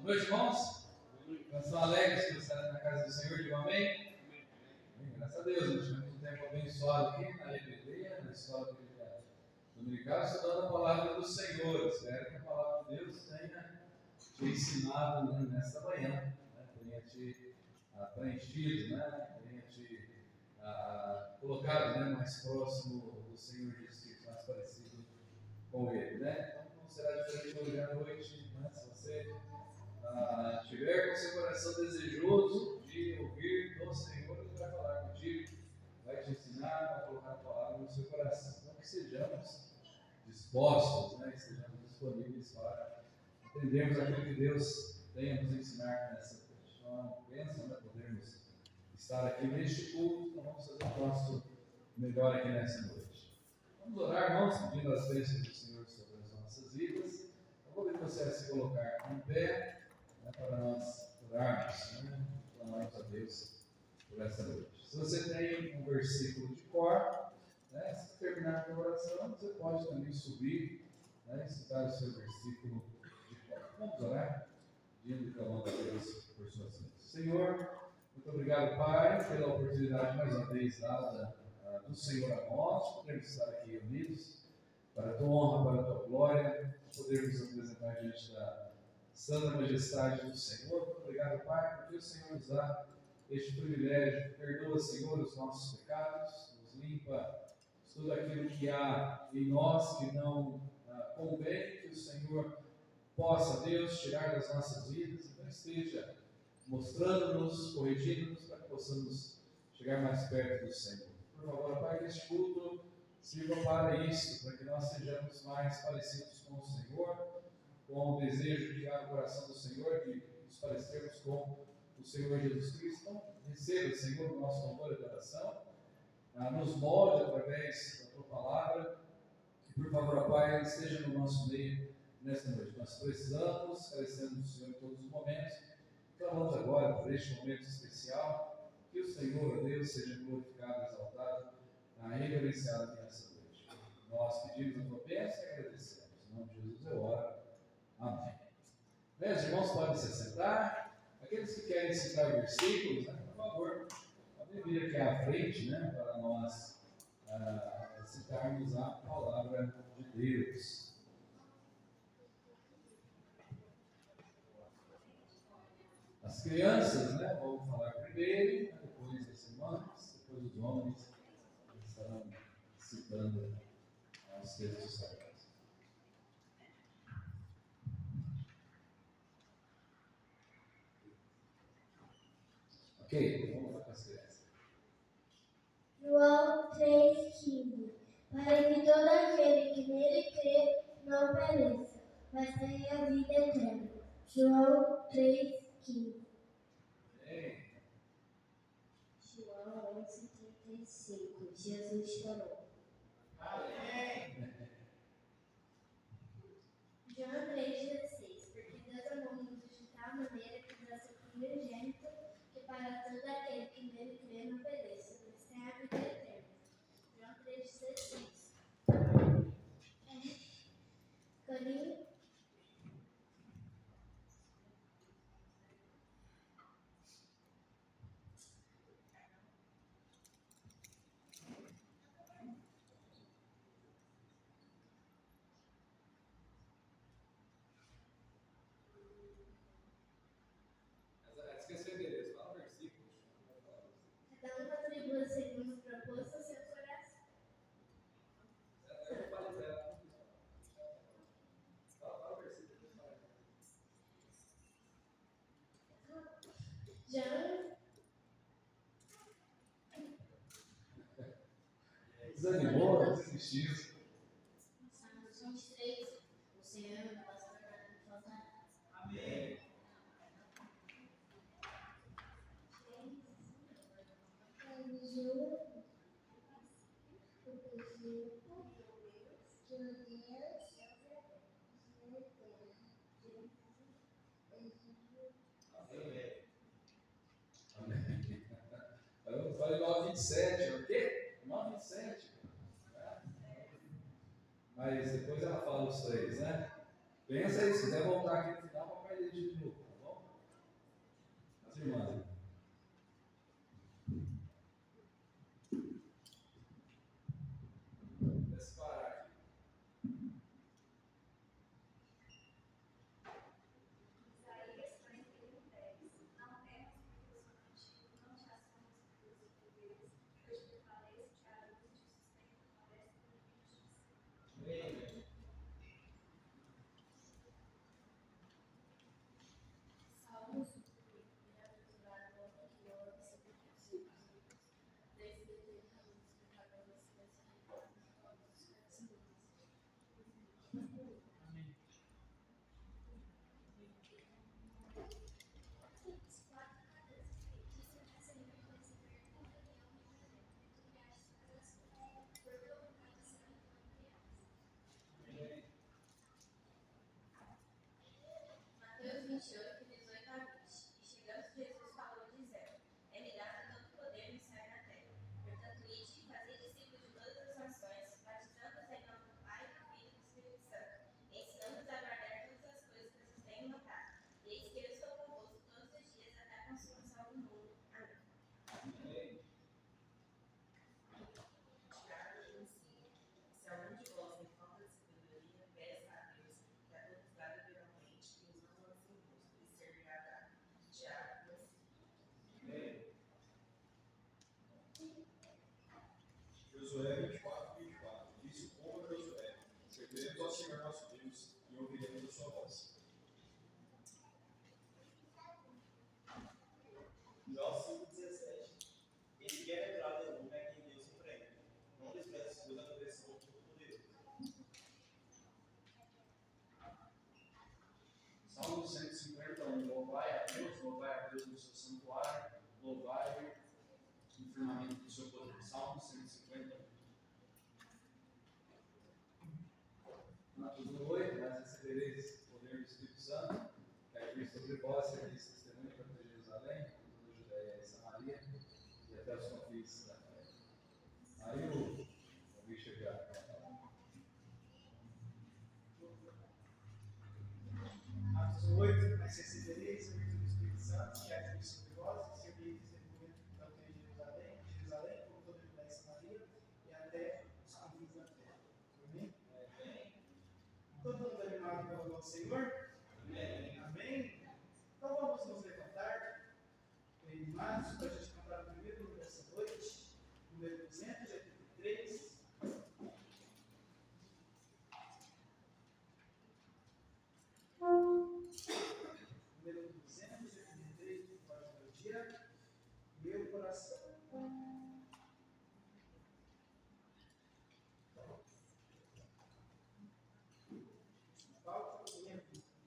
Meus irmãos, nós estamos alegres que você está na casa do Senhor, digo amém? Graças a Deus, nós tivemos um tempo abençoado aqui na EBD, na escola bíblica dominical, estudando a palavra do Senhor. Espero que a palavra de Deus tenha te ensinado nesta manhã, tenha te preenchido, tenha te colocado mais próximo do Senhor Jesus Cristo, mais parecido com Ele. Então não será diferente hoje à noite, se você tiver com seu coração desejoso de ouvir do Senhor, Ele vai falar contigo, vai te ensinar, vai colocar a palavra no seu coração. Então que sejamos dispostos, que sejamos disponíveis para entendermos aquilo que Deus tem a nos ensinar nessa noite. Então, pensa, podermos estar aqui neste culto, então vamos fazer o nosso melhor aqui nessa noite. Vamos orar, irmãos, pedindo as bênçãos do Senhor sobre as nossas vidas. Eu vou pedir você a se colocar em pé, para nós orarmos, clamarmos a Deus por essa noite. Se você tem um versículo de cor, se terminar a oração, você pode também subir, e citar o seu versículo de cor. Vamos orar, pedindo e clamando a Deus por suas vidas. Senhor, muito obrigado, Pai, pela oportunidade mais uma vez dada do Senhor a nós, podermos estar aqui unidos para a tua honra, para a tua glória, podermos apresentar diante da santa majestade do Senhor. Muito obrigado, Pai, porque o Senhor nos dá este privilégio. Perdoa, Senhor, os nossos pecados, nos limpa tudo aquilo que há em nós que não convém, que o Senhor possa, Deus, tirar das nossas vidas, então esteja mostrando-nos, corrigindo-nos, para que possamos chegar mais perto do Senhor. Por favor, Pai, que este culto sirva para isso, para que nós sejamos mais parecidos com o Senhor, com o desejo de dar o coração do Senhor, de nos parecermos com o Senhor Jesus Cristo. Então, receba, Senhor, o nosso louvor e adoração, nos molde através da tua palavra, e por favor, Pai, esteja no nosso meio nesta noite. Nós precisamos, carecemos do Senhor em todos os momentos, e clamamos agora por este momento especial, que o Senhor, Deus, seja glorificado, exaltado, reverenciado aqui nessa noite. Nós pedimos a tua bênção e agradecemos. Em nome de Jesus eu oro. Amém. Bem, os irmãos podem se assentar. Aqueles que querem citar versículos, por favor, podem vir aqui à frente, para nós citarmos a palavra de Deus. As crianças, vão falar primeiro, depois as irmãs, depois os homens estarão citando os textos sagrados. Ok, vamos lá com as crianças. João 3,15. Para que todo aquele que nele crê não pereça, mas tenha a vida eterna. João 3,15. João 11,35. Jesus falou. Amém. João 3,16. Porque Deus amou o mundo de tal maneira que deu seu primogênito, que para todo aquele que nele crê não pereça, mas tenha a vida eterna. João 3,16. Carinho. Esqueceu o endereço, fala o versículo. Cada um contribui segundo o propósito ao seu coração. Fala o versículo. Já Desanimou, desistiu. Salmos 23. O Senhor é meu pastor, nada me faltará. Amém. Amém. Eu falei 9,27, o quê? 9,27. Mas depois ela fala os três, Pensa aí, se quiser voltar aqui no final, papai ler de novo. manda. Vamos parar aqui. Isaías 41:10. Não temas, porque eu sou contigo, não te assombres pelos poderes, eu te prevaleço, te ajudo, te sustento, floresta da minha justiça. Amém. Salmos 1. Bem-aventurado o homem que ora sobre os seus filhos. Desde que caminhos pecadores, desse retorno a todos os perseguidos. Amém. Os 4 caras de feitiço recebem conhecimento da reunião e tu criaste todas as coisas, por tua vontade serão criadas. Amém. Mateus 28, 18 a 20. E chegando, Jesus falou, dizendo: É-me dado todo o poder no céu e na terra. Portanto, ide e fazei discípulos de todas as nações, batizando-os em nome do Pai, do Filho e do Espírito Santo, ensinando-os a guardar todas as coisas que vos tenho mandado. E eis que eu estou convosco todos os dias até a consumação do mundo. Amém. Amém. Tiago 1,5. Se algum de vós tem falta de sabedoria, peça a Deus, que a todos dá liberalmente, e os não lance em rosto, e servirá dado. Tiago 1,5. Amém. Josué 24:24. Disse o povo a Josué: serviremos ao Senhor nosso Deus e ouviremos a sua voz. Jó 5:17. Quem quer entrar no mundo é quem Deus emprega. Não despreze sua da direção do Todo-Poderoso. Salmo 151. Louvai a Deus no seu santuário, louvai-o no firmamento do seu poder. Salmo 151. Atos 1:8, mas recebereis o poder do Espírito Santo, que é Cristo sobre vós, sereis testemunha para toda Jerusalém, toda a Judéia e Samaria, e até os confins da terra. Aí o bicho já. Atos 8, mas recebereis o Espírito do Espírito Santo, que há de vir sobre vós, e servireis testemunha tanto em Jerusalém, como toda a Judéia e Samaria, e até os confins da terra. Amém? Todo mundo animado pelo nosso Senhor? Amém. Amém? Então vamos nos levantar, animados, para a gente cantar o primeiro hino dessa noite, número 283. Número 283 do Código do Dia, meu coração. Falta minha vida.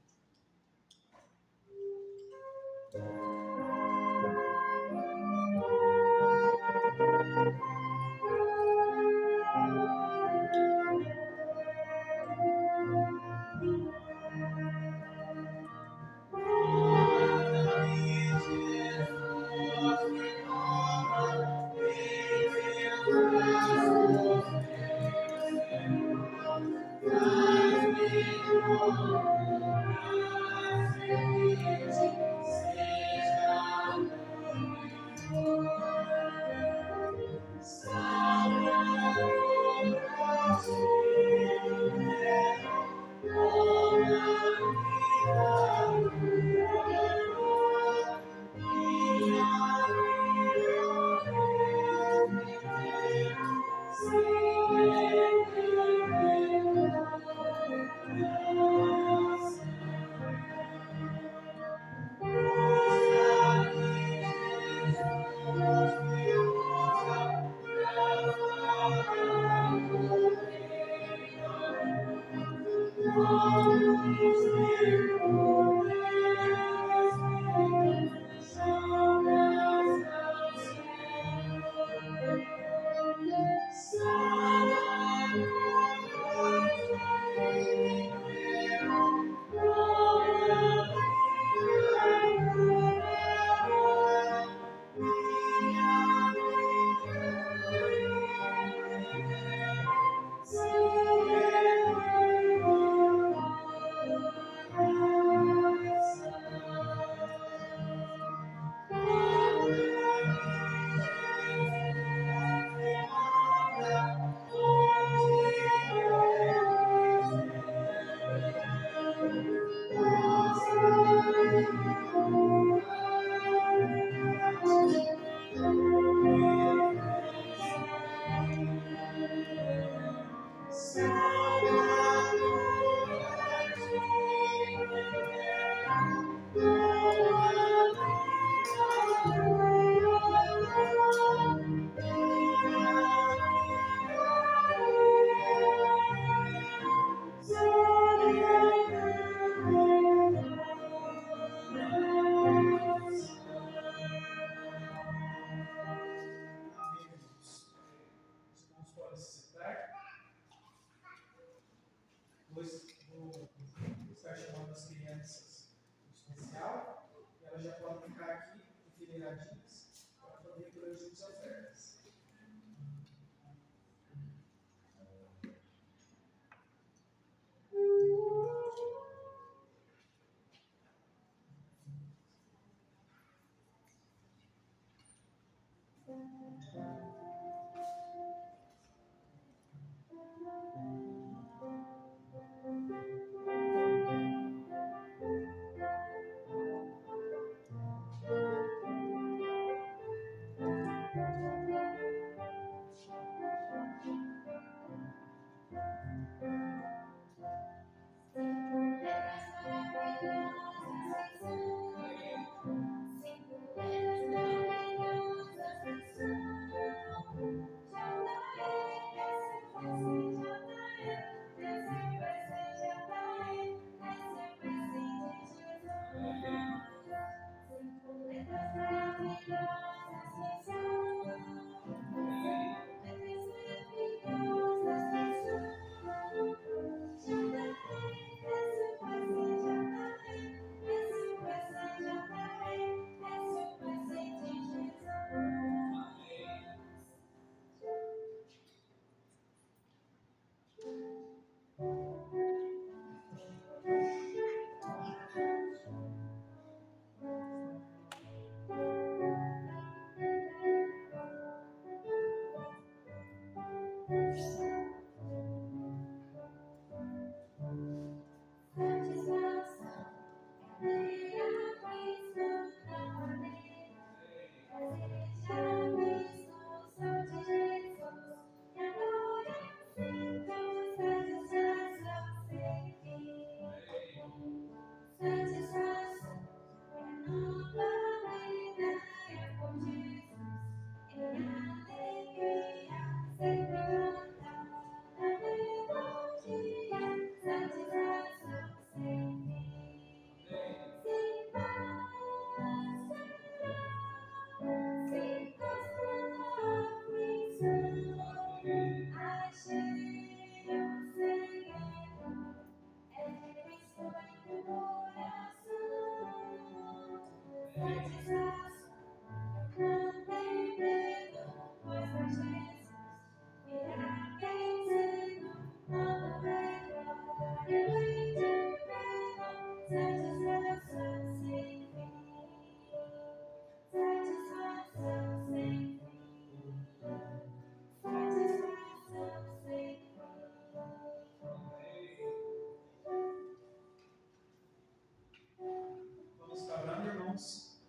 Vamos ficar orando, irmãos,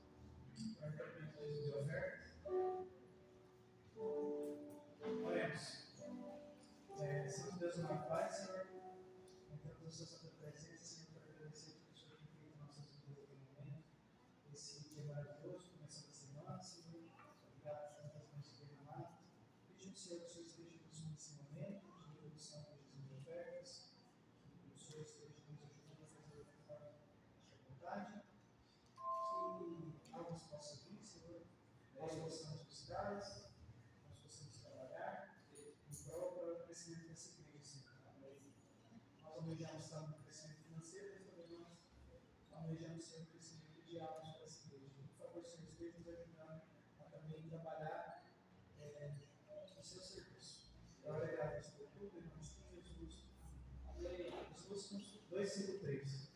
para interpretações de ofertas. Oremos. Senhor Deus, uma paz, Senhor. Entramos na sua santa presença, Senhor, para agradecer por que o Senhor tem feito em nossas vidas no momento. Esse dia maravilhoso, começando a semana, Senhor. Obrigado por tantas bênçãos derramadas. Pedimos, Senhor, que o Senhor esteja conosco nesse momento, de introdução com Jesus de ofertas. Que o Senhor esteja nos ajudando a fazer o que faz a vontade. Que algo possa vir, Senhor. Nós possamos buscar, nós possamos trabalhar em prol para o crescimento dessa igreja, Senhor. Nós almejamos tanto no crescimento financeiro, mas também nós almejamos ser o crescimento de almas para essa igreja. Por favor, Senhor, esteja nos ajudando a também trabalhar no seu serviço. Glória e graças por tudo, em nome de Jesus. Amém. Jesus, 253.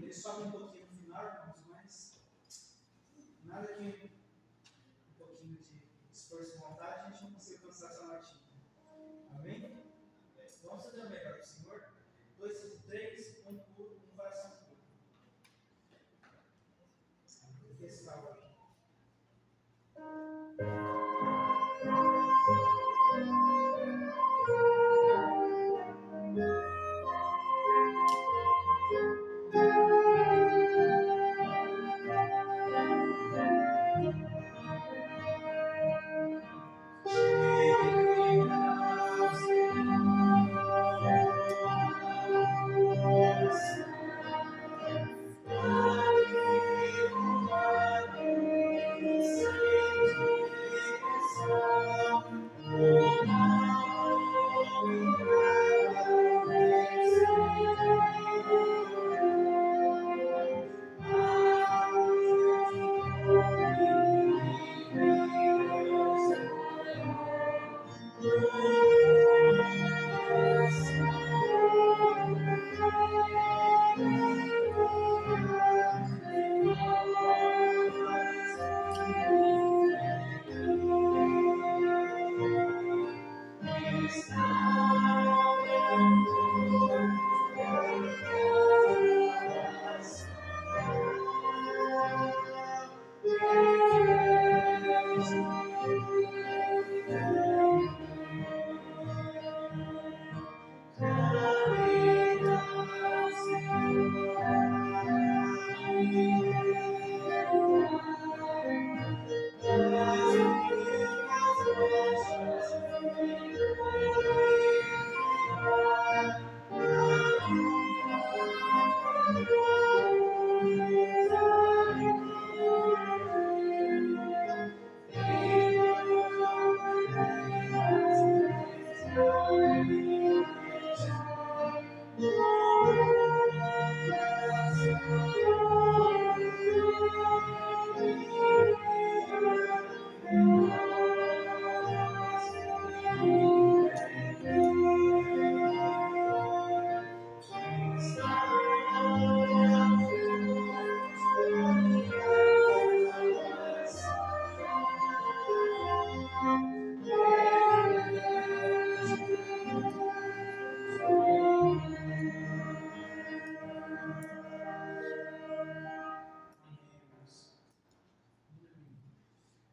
Ele sobe um pouquinho no final, irmãos, mas nada que um pouquinho de esforço e vontade a gente não consiga alcançar essa notinha. Amém? Vamos fazer o melhor do Senhor. 2, 3, um puro, um coração puro. Esse salve aqui.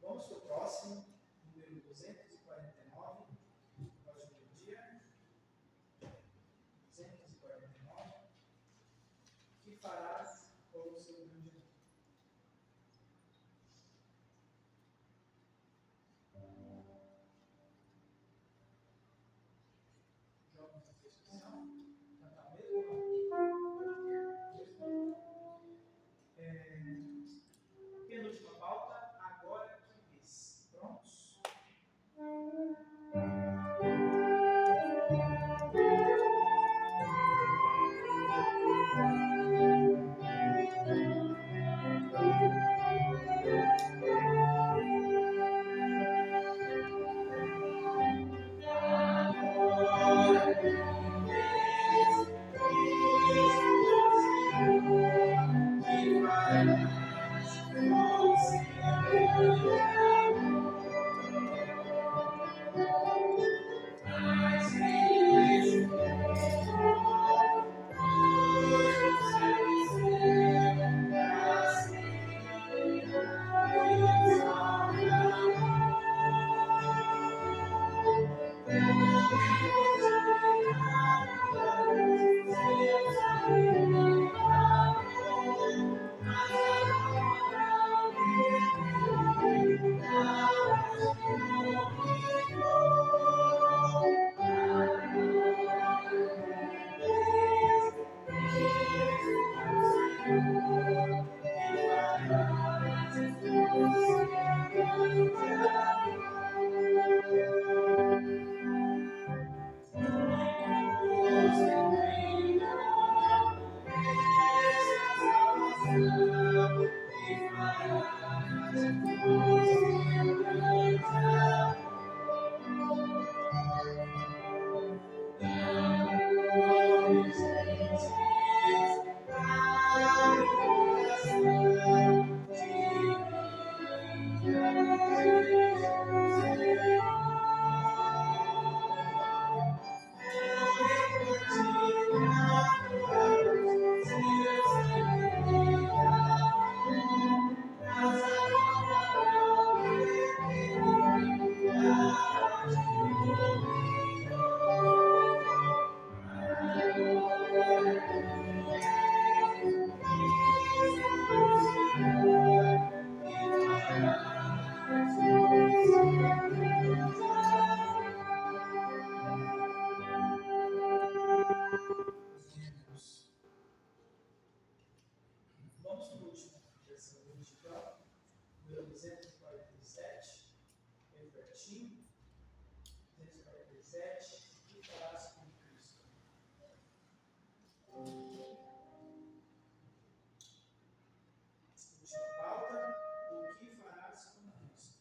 Vamos para o próximo, número 249, próximo dia. 249. Que farás com o seu grande amor? Joga uma expressão. Cantar mesmo? Penúltima pauta, agora que vês. Prontos? Vamos para o último versão digital, número 247, bem pertinho. 247, o que farás com Cristo? Última pauta, o que farás com Cristo?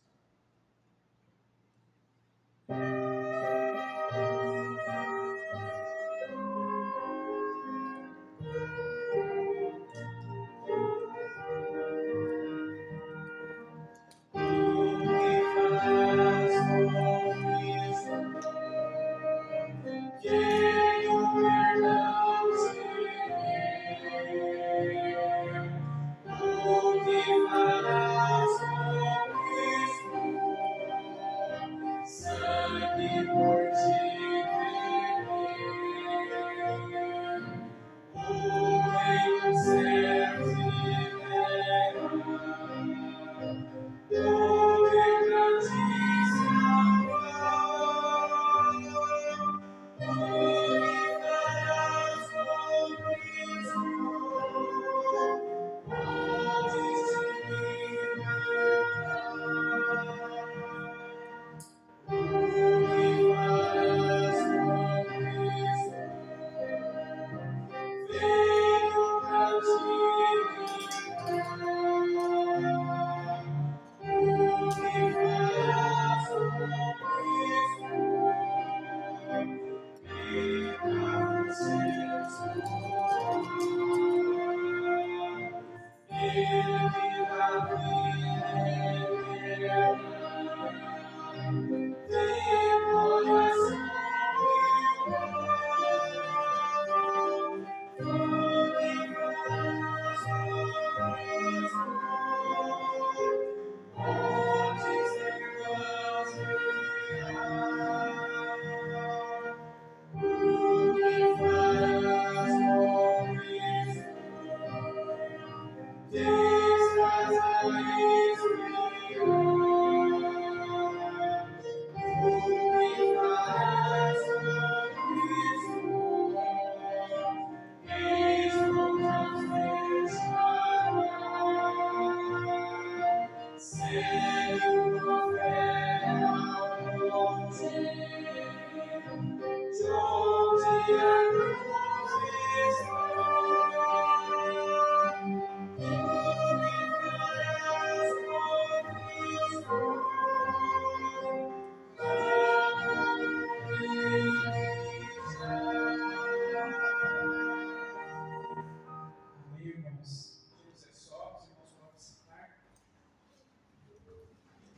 Amém, irmãos? Deus é só, os irmãos podem sentar.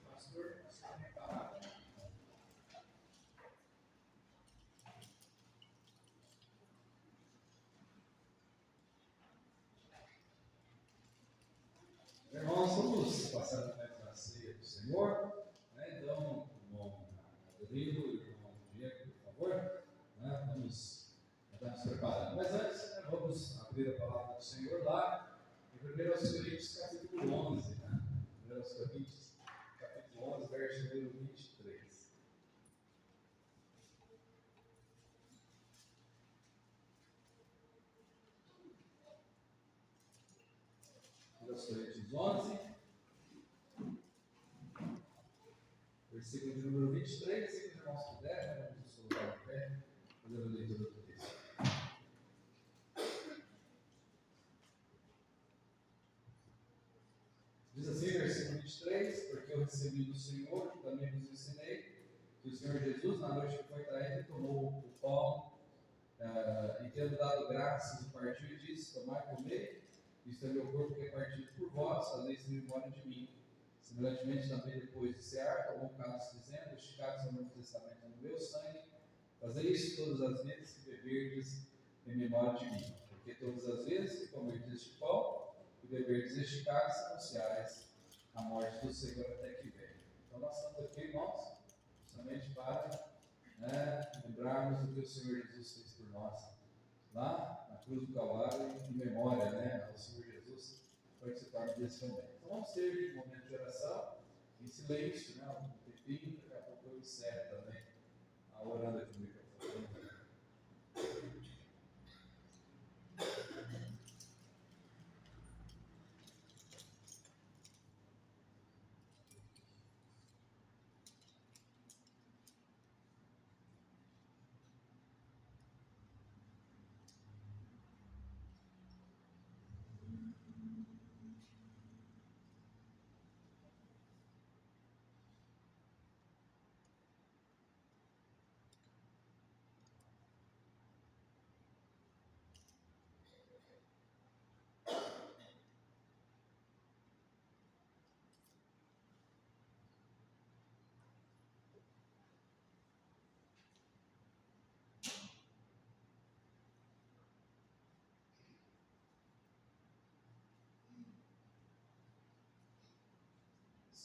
Pastor, você tem a palavra. Irmãos, vamos passar a ceia do Senhor, né? Então, irmão Rodrigo e irmão Diego, por favor, né? Vamos nos preparando. Mas antes, né, vamos abrir a palavra do Senhor lá, em 1 Coríntios, capítulo 11, né? 1 Coríntios, capítulo 11, verso número 23. 1 Coríntios 11, versículo de número 23, se os irmãos puderem, vamos nos colocar em pé, fazer a leitura do texto. Diz assim, versículo 23, porque eu recebi do Senhor, que também vos ensinei, que o Senhor Jesus, na noite que foi traído, tomou o pão, e tendo dado graças, o partiu e disse, tomai e comei, isto é meu corpo que é partido por vós, fazeis em memória de mim. Semelhantemente, também depois de cear, tomou o cálice, dizendo, este cálice é o novo testamento no meu sangue, fazei isso todas as vezes que beberdes em memória de mim. Porque todas as vezes que comerdes este pão e beberdes este cálice, anunciais a morte do Senhor até que venha. Então nós estamos aqui, irmãos, somente para lembrarmos do que o Senhor Jesus fez por nós, lá na cruz do Calvário, em memória, né, ao Senhor Jesus, participar desse também. Então vamos ter um momento de oração, em silêncio, né, um tempinho, daqui a pouco eu encerro também, orando aqui no microfone.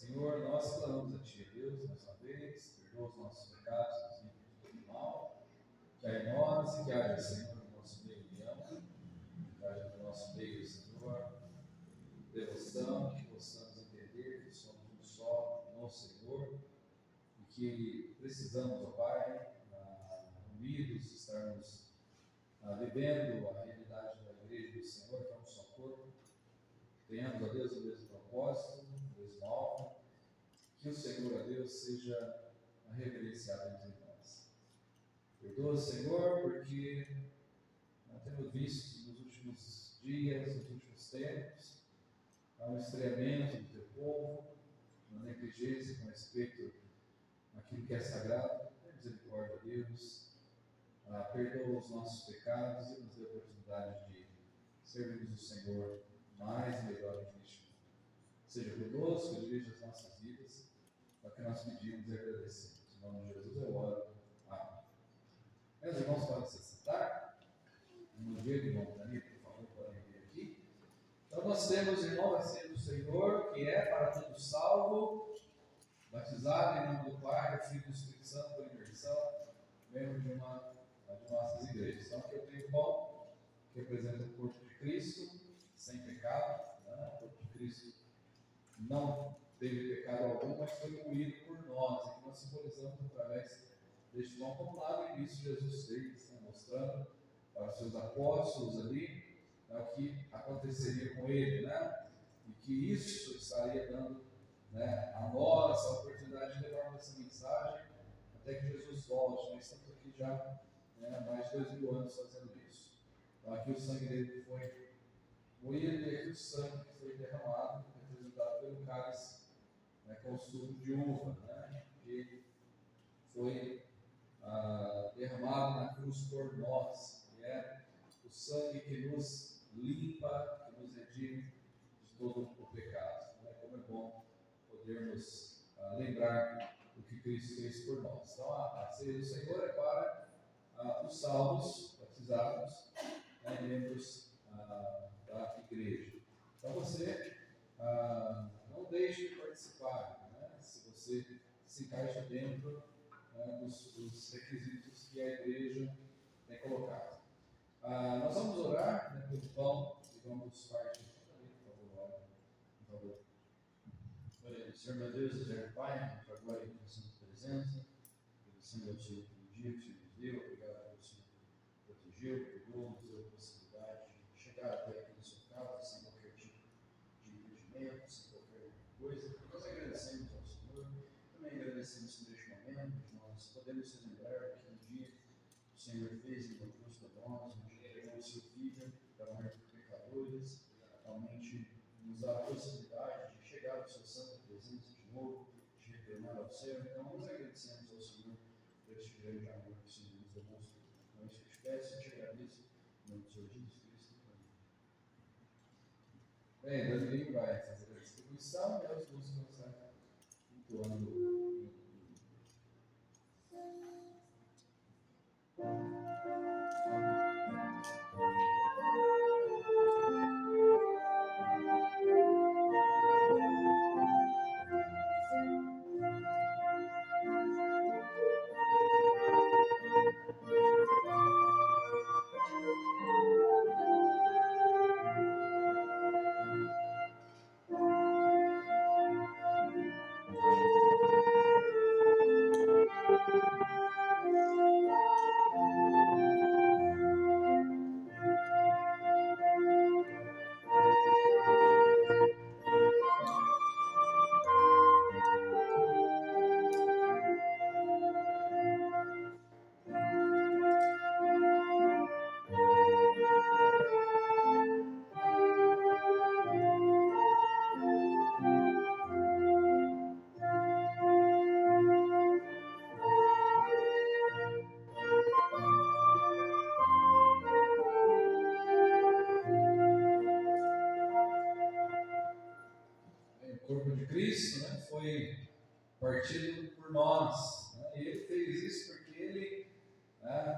Senhor, nós clamamos a Ti, Deus, mais uma vez, perdoa os nossos pecados, nos livra de todo mal, que há em nós e que haja, Senhor, no nosso meio união, que haja no nosso meio, Senhor, devoção, que possamos entender que somos um só no Senhor e que precisamos, ó Pai, unidos, estarmos vivendo a realidade da igreja do Senhor, que é um só corpo, tenhamos, ó Deus, o mesmo propósito, o mesmo alvo, que o Senhor, ó Deus, seja reverenciado entre nós. Perdoa, Senhor, porque nós temos visto nos últimos dias, nos últimos tempos, há um estranhamento do teu povo, uma negligência com respeito àquilo que é sagrado. Tenha misericórdia, Deus, perdoa os nossos pecados e nos dê a oportunidade de servirmos o Senhor mais e melhor neste mundo. Seja conosco, dirija as nossas vidas, é o que nós pedimos e agradecemos. Em nome de Jesus eu oro. Amém. Meus irmãos, podem se sentar. No dia de irmão Dani, por favor, podem vir aqui. Então nós temos, irmão, a ceia do Senhor, que é para todo salvo, batizado em nome do Pai, do Filho e do Espírito Santo por imersão, membro de uma de nossas igrejas. Então aqui eu tenho o pão, que representa o corpo de Cristo, sem pecado, né? O corpo de Cristo não teve pecado algum, mas foi moído por nós, e que nós simbolizamos através deste pão, como lá no início Jesus fez, né? Mostrando para os seus apóstolos ali, né, o que aconteceria com ele, né? E que isso estaria dando, né, a nós a oportunidade de levarmos essa mensagem até que Jesus volte. Nós estamos aqui já, né, há mais de 2000 anos fazendo isso. Então aqui o sangue dele foi moído e aqui o sangue que foi derramado, representado pelo cálice, né, com o suco de uva, né, que foi derramado na cruz por nós, que é o sangue que nos limpa, que nos redime de todo o pecado. Né? Como é bom podermos lembrar o que Cristo fez por nós. Então a ceia do Senhor é para os salvos, batizados, né, membros da igreja. Então você não deixe de participar, né, se você se encaixa dentro dos requisitos que a igreja tem colocado. Nós vamos orar, né, pelo pão e vamos partir. Por favor. Senhor meu Deus, eterno Pai, muito agora em sua presença, agradecendo ao Senhor pelo dia que o Senhor nos deu, obrigado pelo Senhor protegeu, perdoou, nos deu a possibilidade de chegar até aqui na sua casa sem qualquer tipo de impedimento, sem qualquer coisa. Nós agradecemos ao Senhor, também agradecemos por este momento, que nós podemos relembrar que um dia o Senhor fez na cruz para nós, onde entregou o seu Filho para morrer por pecadores, realmente nos dá a possibilidade de chegar à sua santa presença de novo, de retornar ao céu. Então nós agradecemos ao Senhor por este grande amor que o Senhor nos demonstrou. Então isso que eu te peço e te agradeço em nome do Senhor Jesus Cristo. Bem, Dani vai fazer a distribuição e os músicos vão estar entoando. O corpo de Cristo, né, foi partido por nós, né, e ele fez isso porque ele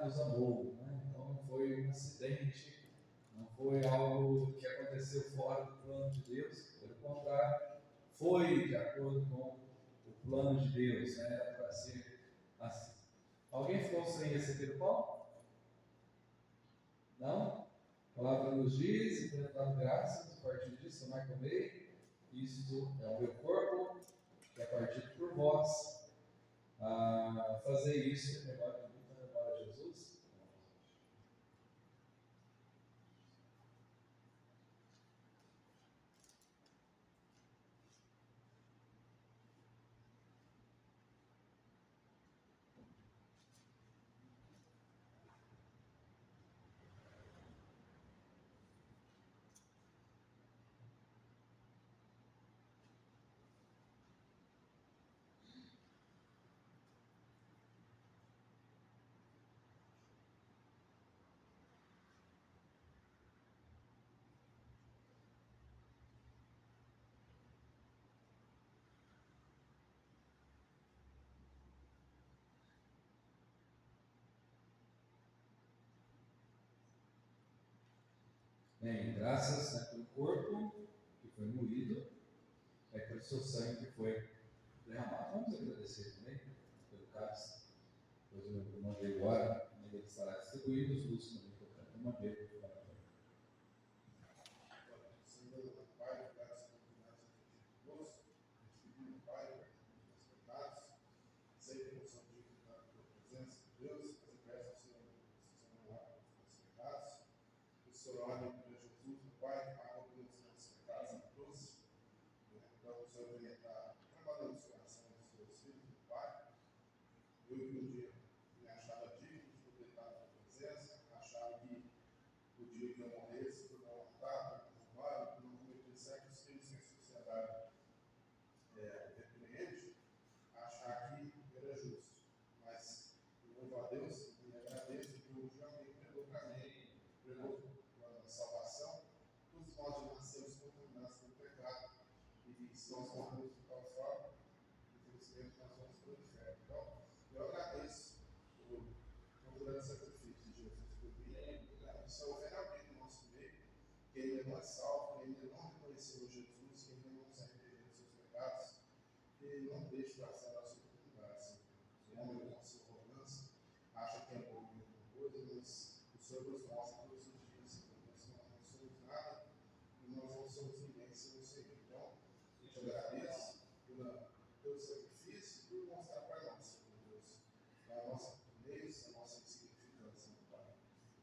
nos amou, né, então não foi um acidente, não foi algo que aconteceu fora do plano de Deus, pelo contrário, foi de acordo com o plano de Deus, né? Era para ser assim. Alguém ficou sem receber o pão? Não? A palavra nos diz, e tendo dado graças, a partir disso, tomai e comei, isto é o meu corpo, que é partido por vós. Fazer isso em memória de Jesus. Bem, graças, né, pelo corpo que foi moído, pelo seu sangue que foi derramado. Vamos agradecer também pelo cálice. Depois eu mandei agora, ele estará distribuído, os luzes também tocando. Eu mandei para o Senhor, Pai, graças a Deus, conosco, pedindo, Pai, os pecados, sei que não são dignos da tua presença, Deus, mas eu peço ao Senhor, Senhor, lá os pecados, o Senhor olha para Jesus, Pai, paga pelos nossos pecados na cruz, então o Senhor venha estar trabalhando os corações dos seus filhos, Pai. Eu que um dia me achava digno de poder estar na tua presença, achava que o dia que eu morresse, por não matar, por não roubar, por não cometer certos crimes que a sociedade repreende, achar que era justo. Mas eu louvo a Deus e agradeço que hoje alguém pregou para mim, pregou a salvação, todos nós nascemos contaminados pelo pecado e se nós morremos de tal forma, infelizmente nós vamos para o inferno. Então, eu agradeço por um grande sacrifício de Jesus por mim. Se houver alguém no nosso meio que ainda não é salvo, que ainda não reconheceu Jesus, que ainda não se arrependeu dos seus pecados, que não deixe passar a sua oportunidade, Senhor. O homem com a sua arrogância acha que é bom alguma coisa, mas o Senhor nos mostra todos os dias, Senhor, nós não somos nada e nós não somos ninguém sem o Senhor. Então, eu te agradeço pelo sacrifício e por mostrar para nós, Senhor Deus, a nossa beleza, a nossa insignificância, meu Pai.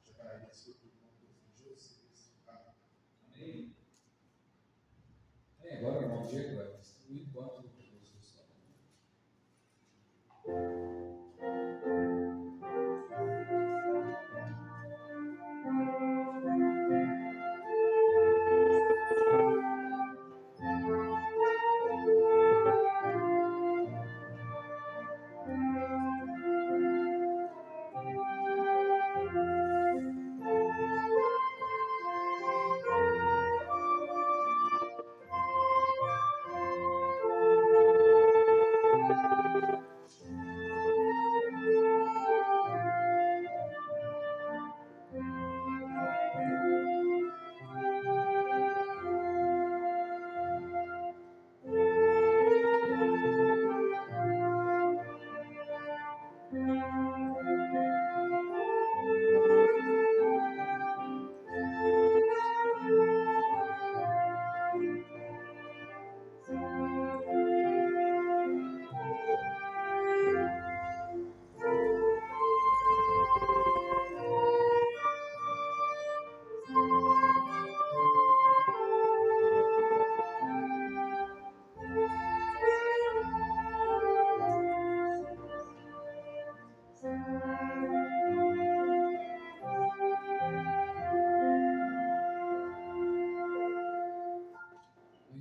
Te agradeço por tudo, em nome de Jesus Cristo. Amém. Amém. Agora, irmão Diego, vai distribuir enquanto o Jesus está.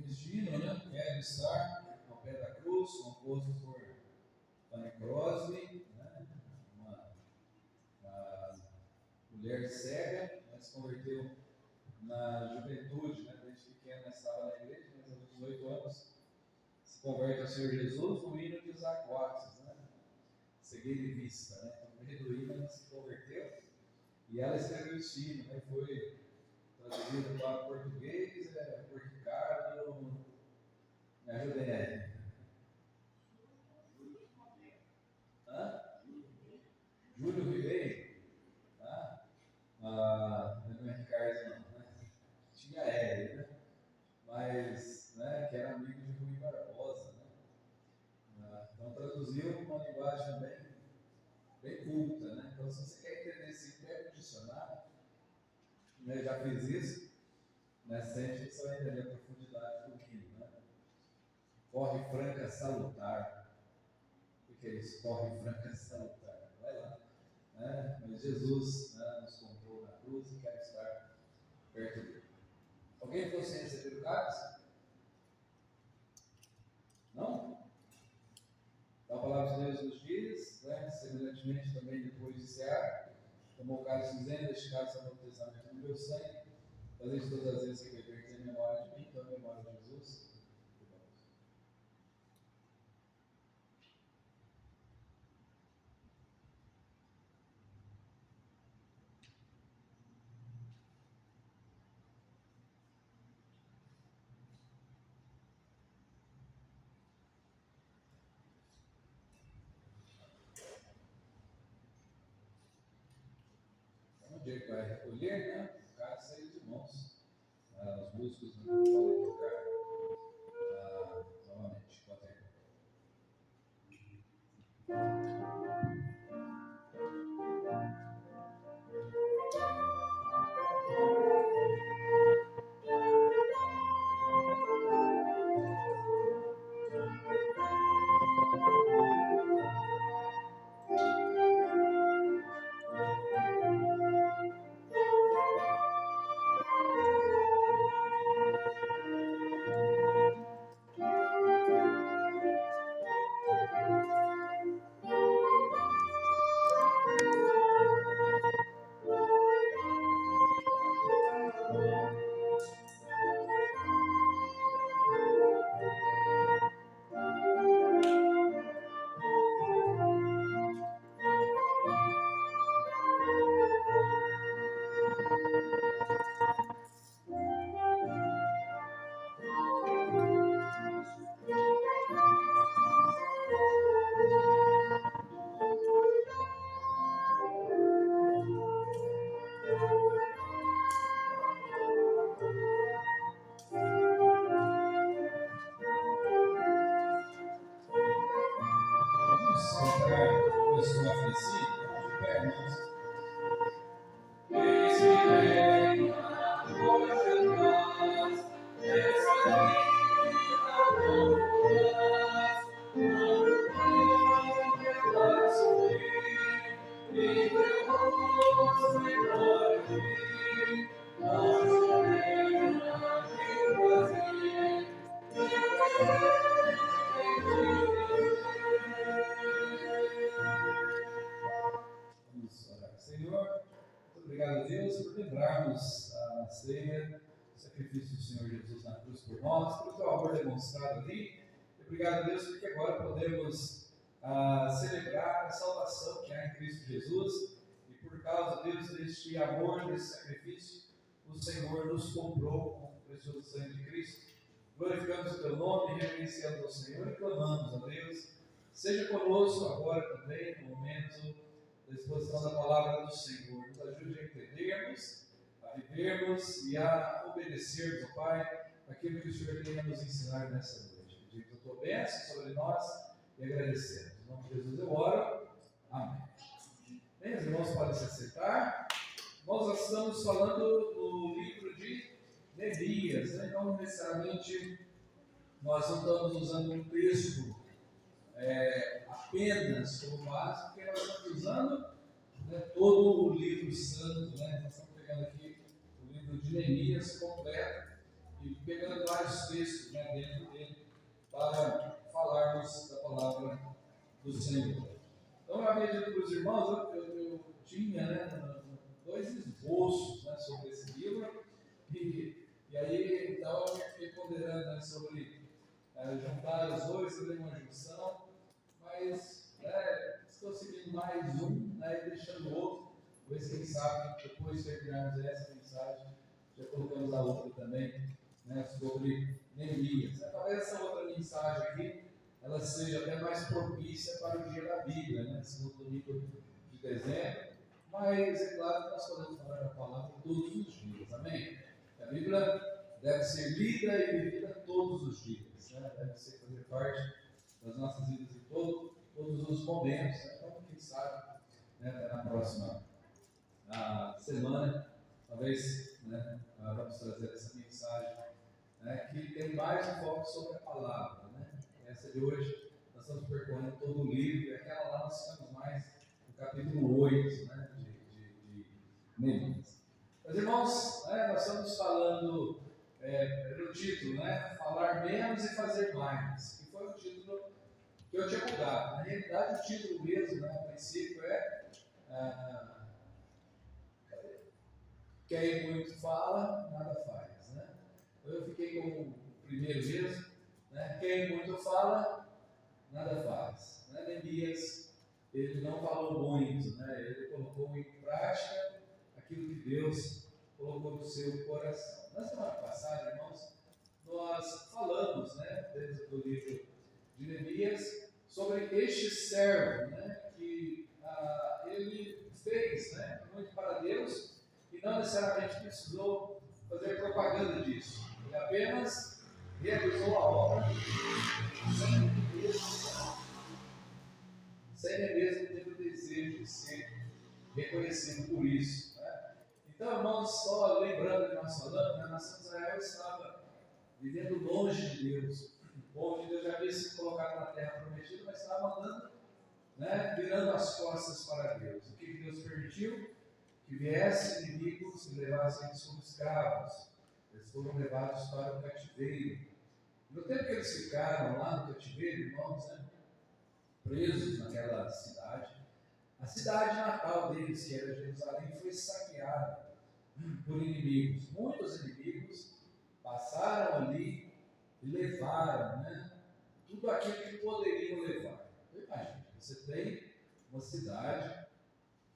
Destino, né? Quero estar ao pé da cruz, composto por Fanny Crosby, né? uma mulher cega, mas se converteu na juventude, né? Desde pequena estava na igreja, mas aos 18 anos se converte ao Senhor Jesus no hino de Isaac Watts, né? Cegueira e vista, né? Então, no meio do hino ela se converteu e ela escreveu esse hino, né? Foi traduzido para o português, por Ricardo. Me FDR? Júlio Ribeiro? Tá? Não é Ricardo, não, né? Tinha Hélio, né? Mas, né, que era amigo de Rui Barbosa, né? Então traduziu uma linguagem bem culta, né? Então, se você quer entender esse pega o dicionário, né, já fiz isso, né? Sente que você vai entender a profundidade do pouquinho, né? Corre franca salutar. O que é isso? Corre franca salutar. Vai lá. Né? Mas Jesus, né, nos comprou na cruz e quer estar perto dele. Alguém ficou sem receber o cálice? Não? Então a palavra de Deus nos diz, né, semelhantemente também depois de cear, tomou o cálice dizendo: este cálice é o novo testamento do meu sangue, fazeis todas as vezes que beber em memória de mim, então em memória de Jesus. No dia que vai recolher, né, o cálice saiu de mãos. Os músicos não podem tocar novamente. Pode ir. Vamos cantar começou a oferecer? Vamos de pé, irmãos. Esse reino hoje nós, essa vida nós, onde nós subir, e teu rosto em glória vir, nós queremos aqui fazer, Vamos orar. Senhor, muito obrigado a Deus por lembrarmos na ceia o sacrifício do Senhor Jesus na cruz por nós, pelo teu amor demonstrado ali. Obrigado a Deus porque agora podemos celebrar a salvação que há em Cristo Jesus e por causa, Deus, deste amor, desse sacrifício, o Senhor nos comprou com o precioso sangue de Cristo. Glorificamos o teu nome, reverenciando ao Senhor e clamamos a Deus. Seja conosco agora também no momento da exposição da palavra do Senhor. Nos ajude a entendermos, a vivermos e a obedecermos, ó Pai, aquilo que o Senhor tem a nos ensinar nessa noite. Pedimos a tua bênção sobre nós e agradecemos. Em nome de Jesus eu oro. Amém. Bem, os irmãos podem se aceitar. Nós estamos falando do livro de Neemias, né? Então, necessariamente, nós não estamos usando um texto apenas como base, porque nós estamos usando, né, todo o livro santo, né? Nós estamos pegando aqui o livro de Neemias completo e pegando vários textos, né, dentro dele para falarmos da palavra do Senhor. Então, eu havia dito para os irmãos, eu tinha, né, dois esboços, né, sobre esse livro e aí, então, eu fiquei ponderando, né, sobre juntar os dois, fazer uma junção, mas estou seguindo mais um, né, e deixando o outro, pois quem sabe, depois de terminarmos essa mensagem, já colocamos a outra também né, sobre Neemias. Talvez essa outra mensagem aqui ela seja até mais propícia para o dia da Bíblia, né, segundo domingo de dezembro, mas é claro que nós podemos falar a palavra todos os dias, amém? A Bíblia deve ser lida e vivida todos os dias, né? Deve ser fazer parte das nossas vidas em todos os momentos, né? Então, quem sabe, né, na próxima semana, talvez, né, vamos trazer essa mensagem, né, que tem mais um foco sobre a palavra, né? Essa de hoje, nós estamos percorrendo todo o livro, e aquela lá nós ficamos mais no capítulo 8, né, de Neemias. Meus irmãos, né, nós estamos falando no título, né, falar menos e fazer mais, que foi o título que eu tinha mudado. Na realidade, o título mesmo, né, a princípio, quem muito fala, nada faz, né? Eu fiquei com o primeiro mesmo, né? Quem muito fala, nada faz. Né? Neemias, ele não falou muito, né? Ele colocou em prática aquilo que Deus colocou no seu coração. Na semana passada, irmãos, nós falamos, né, dentro do livro de Neemias, sobre este servo, né, que ele fez, né, muito para Deus e não necessariamente precisou fazer propaganda disso. Ele apenas realizou a obra sem ele mesmo ter o desejo de ser reconhecido por isso. Né? Então, irmãos, só lembrando que nós falamos, né, a nação de Israel estava vivendo longe de Deus. O povo de Deus já havia sido colocado na terra prometida, mas estava andando, né, virando as costas para Deus. O que Deus permitiu? Que viessem inimigos e levassem eles como escravos. Eles foram levados para o cativeiro. No tempo que eles ficaram lá no cativeiro, irmãos, né, presos naquela cidade, a cidade natal deles, que era Jerusalém, foi saqueada por inimigos. Muitos inimigos passaram ali e levaram, né, tudo aquilo que poderiam levar. Imagina, você tem uma cidade,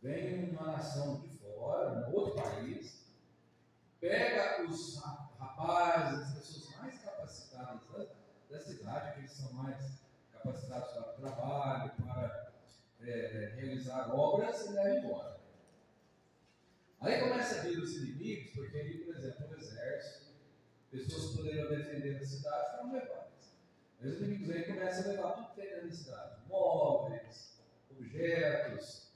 vem uma nação de fora, um outro país, pega os rapazes, as pessoas mais capacitadas da cidade, aqueles que são mais capacitados para o trabalho, para realizar obras, e leva embora. Aí começa a vir os inimigos, porque aí, por exemplo, o exército, pessoas que poderiam defender a cidade foram levadas. Aí os inimigos aí começam a levar tudo que tem dentro da cidade, móveis, objetos,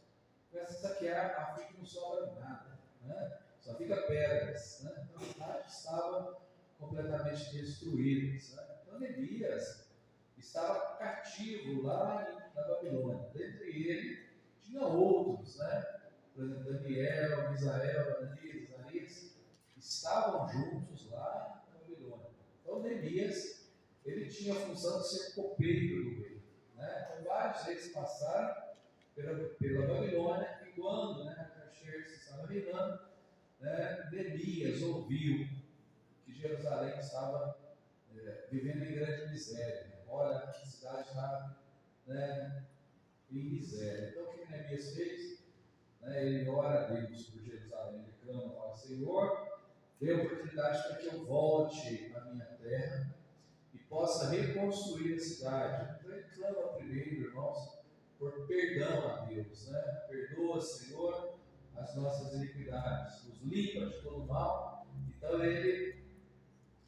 começa a saquear, a fim que não sobra nada, né? Só fica pedras, né? Então a cidade estava completamente destruída. Né? Então Neemias estava cativo lá na Babilônia. Dentre ele tinha outros, né? Por exemplo, Daniel, Misael, Ananias, Azarias, estavam juntos lá na Babilônia. Então Neemias, ele tinha a função de ser copeiro do rei. Né? Então vários reis passaram pela Babilônia, e quando, né, Artaxerxes estava reinando, né, Neemias ouviu que Jerusalém estava vivendo em grande miséria. Olha, a cidade está, né, em miséria. Então o que Neemias fez? Né, ele ora a Deus por Jerusalém, ele clama, fala: Senhor, dê oportunidade para que eu volte à minha terra e possa reconstruir a cidade. Então ele clama primeiro, irmãos, por perdão a Deus, né? Perdoa, Senhor, as nossas iniquidades, nos limpa de todo mal. Então ele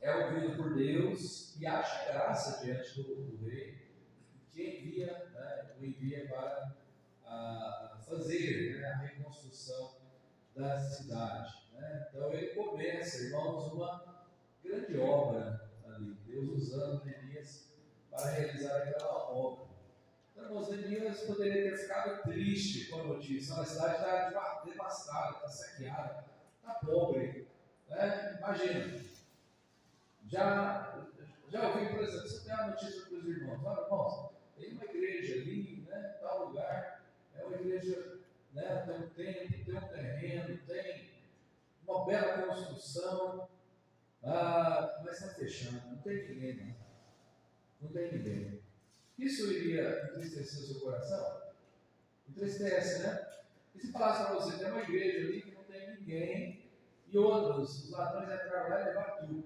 é ouvido por Deus e acha graça diante do rei, que o envia para fazer, né, a reconstrução da cidade. Né? Então ele começa, irmãos, uma grande obra ali, Deus usando Neemias para realizar aquela obra. Então, Neemias poderia ter ficado triste com a notícia: a cidade está devastada, está saqueada, está pobre. Né? Imagina, já ouvi, por exemplo, você tem a notícia para os irmãos: olha, irmãos, tem uma igreja ali, né, em tal lugar, é uma igreja, né, tem um templo, tem um terreno, tem uma bela construção, mas está fechando, não tem ninguém, não tem ninguém. Isso iria entristecer o seu coração? Entristece, né? E se falasse para você: tem uma igreja ali que não tem ninguém, e outros, os ladrões entraram lá e levaram tudo,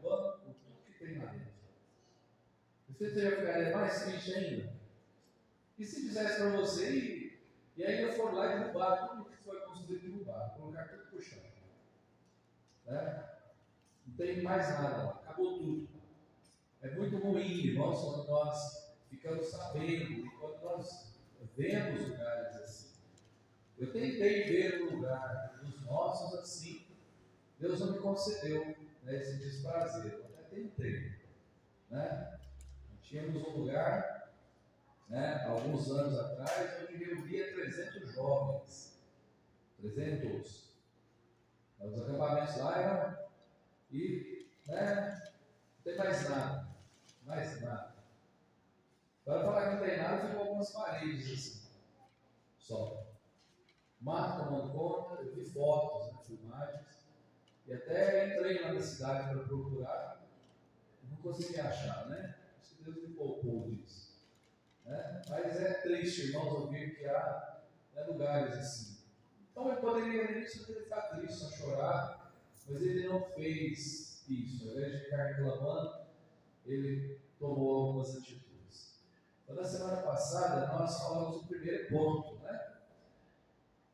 tem lá dentro? Você já ficaria mais triste ainda? E se dissesse para você, e ainda for lá e derrubar tudo que foi construído, derrubar, colocar tudo por chão? Né? Não tem mais nada lá, acabou tudo. É muito ruim, irmãos, quando nós ficamos sabendo, e quando nós vemos lugares assim. Eu tentei ver um lugar dos nossos assim, Deus não me concedeu, né, esse desprazer. Eu até tentei. Né? Tínhamos um lugar, né, alguns anos atrás, onde reunia 300 jovens. 300. Os acampamentos lá eram. E, né, não tem mais nada. Mais nada. Para falar que não tem nada, ficou algumas paredes assim. Só. Mato tomando conta, eu vi fotos, né, filmagens. E até entrei lá na cidade para procurar. Não consegui achar, né? Acho que Deus me poupou disso. Né? Mas é triste, irmãos, ouvir que há, né, lugares assim. Então ele poderia nisso ele ficar triste, só chorar, mas ele não fez isso. Ao invés de ficar reclamando, ele tomou algumas atitudes. Então, na semana passada, nós falamos do primeiro ponto, né?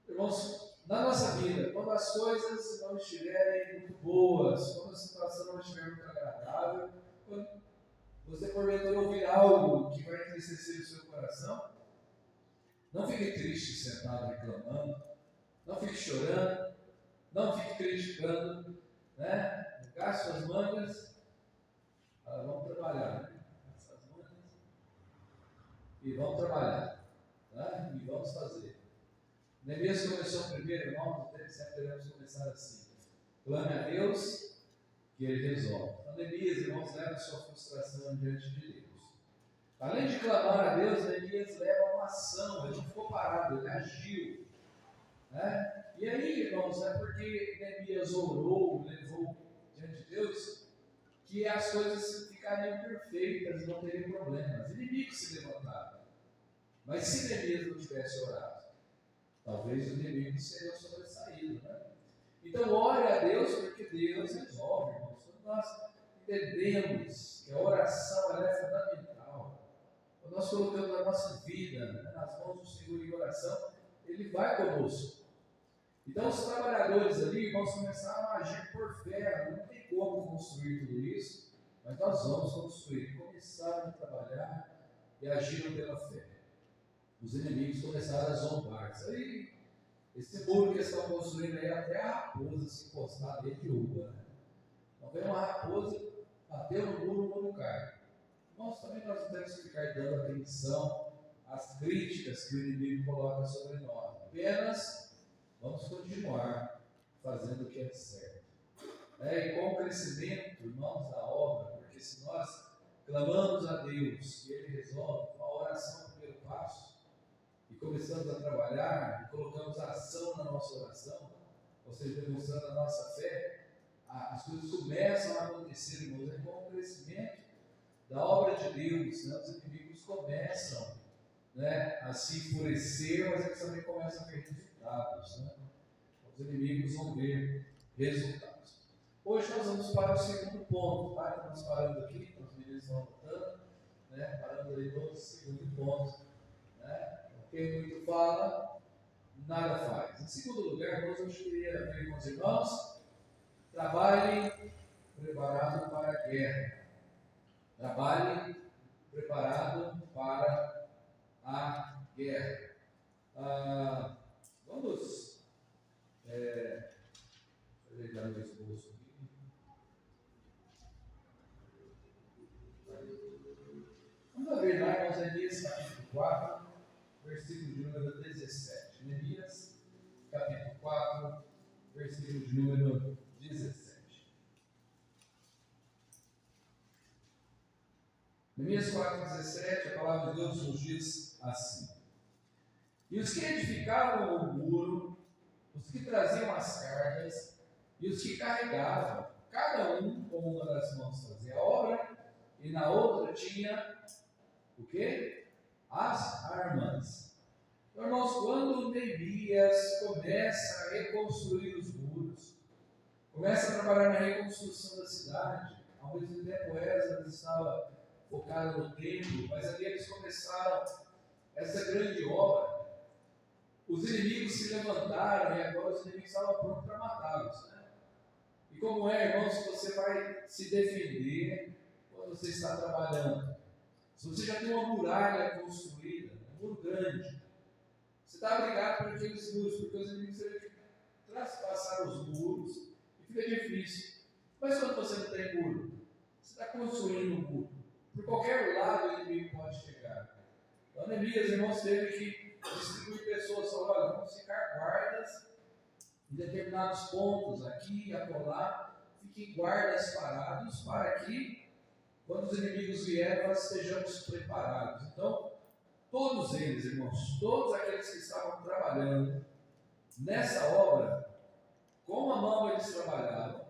Irmãos, na nossa vida, quando as coisas não estiverem muito boas, quando a situação não estiver muito agradável, quando você porventura ouvir algo que vai entristecer o seu coração, não fique triste sentado reclamando, não fique chorando, não fique criticando, né? Gaste suas mangas, vamos trabalhar, né? Gaste as mangas e vamos trabalhar, né? E vamos fazer. Neemias começou primeiro, irmão, sempre devemos começar assim. Clame a Deus que Ele resolve. Então, Neemias, irmãos, leva a sua frustração diante de Deus. Além de clamar a Deus, Neemias leva uma ação, ele não ficou parado, ele agiu. Né? E aí, irmãos, é porque Neemias orou, levou diante de Deus, que as coisas ficariam perfeitas, não teriam problemas. Inimigos se levantaram. Mas se Neemias não tivesse orado, talvez os inimigos seriam sobressaídos. Né? Então, ore a Deus, porque Deus resolve, irmãos. Quando nós entendemos que a oração ela é fundamental, quando nós colocamos a nossa vida, né, nas mãos do Senhor em oração, Ele vai conosco. Então, os trabalhadores ali vão começar a agir por fé. Não tem como construir tudo isso, mas nós vamos construir. Começaram a trabalhar e agiram pela fé. Os inimigos começaram a zombar. Isso aí, esse muro que eles estão construindo aí, até a raposa se encostar dele derruba. Né? Então, vem uma raposa, bateu no muro, o muro cai. Nós também nós temos que ficar dando atenção às críticas que o inimigo coloca sobre nós. Apenas vamos continuar fazendo o que é certo. E com o crescimento, irmãos, da obra, porque se nós clamamos a Deus e Ele resolve, a oração é o primeiro passo, e começamos a trabalhar, e colocamos a ação na nossa oração, ou seja, demonstrando a nossa fé, as coisas começam a acontecer, irmãos, com o crescimento da obra de Deus, né? Os inimigos começam, né, a se enfurecer, mas eles também começam a ver resultados. Né? Os inimigos vão ver resultados. Hoje nós vamos para o segundo ponto, tá? Estamos parando aqui, os meninos estão anotando, né? Parando ali no segundo ponto. Né? Quem muito fala, nada faz. Em segundo lugar, hoje eu queria ver com os irmãos, trabalhe preparado para a guerra. Trabalhe preparado para a guerra. Vamos ajeitar o esboço aqui. Vamos abrir lá em Neemias capítulo 4, versículo de número 17. Neemias capítulo 4, versículo de número 17. Neemias 4,17, a palavra de Deus nos diz assim: E os que edificavam o muro, os que traziam as cargas, e os que carregavam, cada um com uma das mãos fazia a obra, e na outra tinha o quê? As armas. Então, irmãos, quando Neemias começa a reconstruir os muros, começa a trabalhar na reconstrução da cidade, talvez no tempo Esdras estava focado no templo, mas ali eles começaram essa grande obra. Os inimigos se levantaram e agora os inimigos estavam prontos para matá-los. Né? E como é, irmãos, que você vai se defender quando você está trabalhando? Se você já tem uma muralha construída, um muro grande, você está abrigado por aqueles muros, porque os inimigos têm que traspassar os muros e fica difícil. Mas quando você não tem muro, você está construindo um muro. Por qualquer lado o inimigo pode chegar. Então, Neemias, irmãos, teve que distribuir pessoas, olha, vamos ficar guardas em determinados pontos, aqui e acolá, fiquem guardas parados para que, quando os inimigos vierem, nós estejamos preparados. Então, todos eles, irmãos, todos aqueles que estavam trabalhando nessa obra, com uma mão eles trabalhavam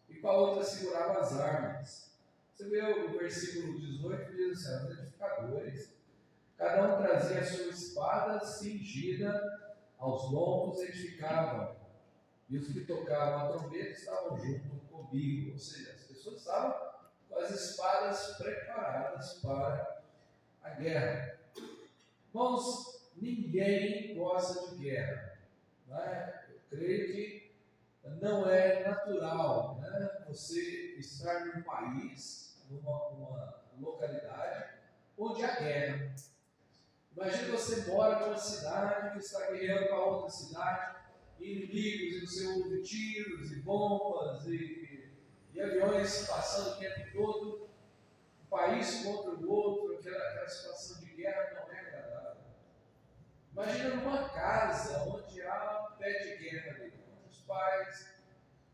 e com a outra seguravam as armas. Você vê o versículo 18, diz assim, os edificadores, cada um trazia a sua espada cingida aos lombos e edificavam. E os que tocavam a trombeta estavam junto comigo. Ou seja, as pessoas estavam com as espadas preparadas para a guerra. Irmãos, ninguém gosta de guerra. Né? Eu creio que não é natural, né? Você estar num país, numa localidade, onde há guerra. Imagina você mora numa cidade que está guerreando com a outra cidade, inimigos, e você ouve tiros e bombas e aviões passando o tempo todo, um país contra o outro, aquela situação de guerra não é agradável. Imagina numa casa onde há um pé de guerra ali, onde os pais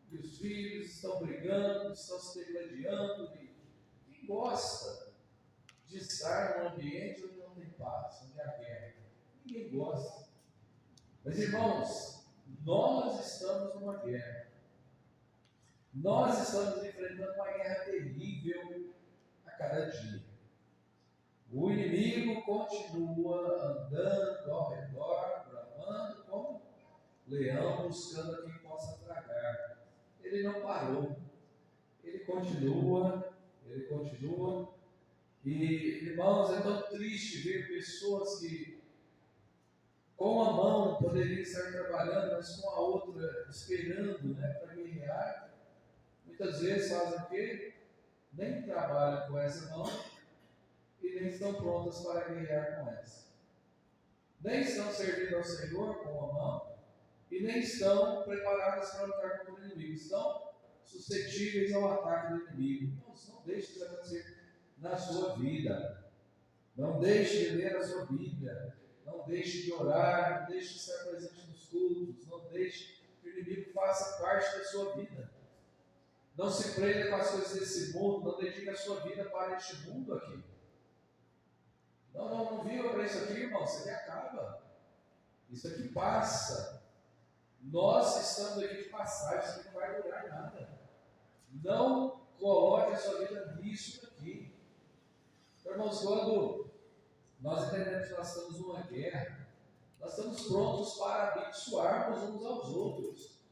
e os filhos estão brigando, estão se degladiando, e quem gosta de estar num ambiente onde não tem paz, onde há guerra? Ninguém gosta. Mas, irmãos, nós estamos numa guerra. Nós estamos enfrentando uma guerra terrível a cada dia. O inimigo continua andando ao redor, bramando como leão, buscando a quem possa tragar. Ele não parou. Ele continua. E, irmãos, é tão triste ver pessoas que com a mão poderiam estar trabalhando, mas com a outra esperando, né, para guerrear. Muitas vezes fazem o quê? Nem trabalham com essa mão e nem estão prontas para guerrear com essa. Nem estão servindo ao Senhor com a mão e nem estão preparadas para lutar contra o inimigo. Estão suscetíveis ao ataque do inimigo. Não deixe isso acontecer na sua vida. Não deixe de ler a sua Bíblia. Não deixe de orar. Não deixe de estar presente nos cultos. Não deixe que o inimigo faça parte da sua vida. Não se prenda com as coisas desse mundo. Não dedique a sua vida para este mundo aqui. Não viva para isso aqui, irmão. Isso aqui acaba. Isso aqui passa. Nós estamos aqui de passagem. Isso aqui não vai durar nada. Não coloque a sua vida nisso aqui. Então, irmãos, quando nós entendemos que nós estamos numa guerra, nós estamos prontos para abençoarmos uns aos outros.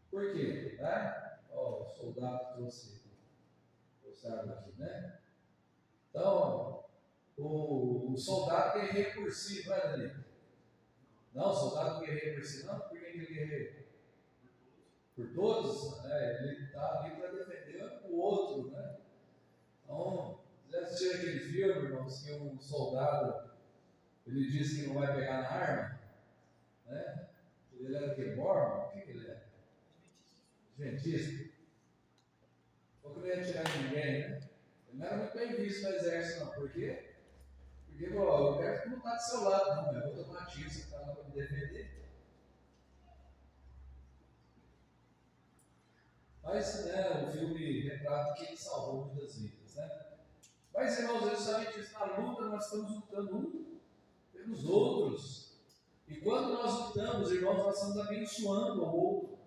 Por quê? O soldado trouxe água aqui, né? Então, o soldado guerreia por si, não é, Danilo? Não, o soldado guerreia por si, não? Por que ele guerreia? Por todos? Né? Ele está ali para defender o outro, né? Então, já assistiu aquele filme, irmãos, que um soldado, ele diz que não vai pegar na arma, né? Ele era o que? Mormon? O que ele é? Adventista. Ou que não ia tirar ninguém, né? Ele não era muito bem visto no exército, não. Por quê? Porque, eu quero não estar do seu lado, não. Eu vou tomar tiro, você está lá para me defender. Mas, né, o filme retrata que ele salvou muitas vidas, né? Mas, irmãos, é justamente isso. Na luta, nós estamos lutando um pelos outros. E quando nós lutamos, irmãos, nós estamos abençoando o outro.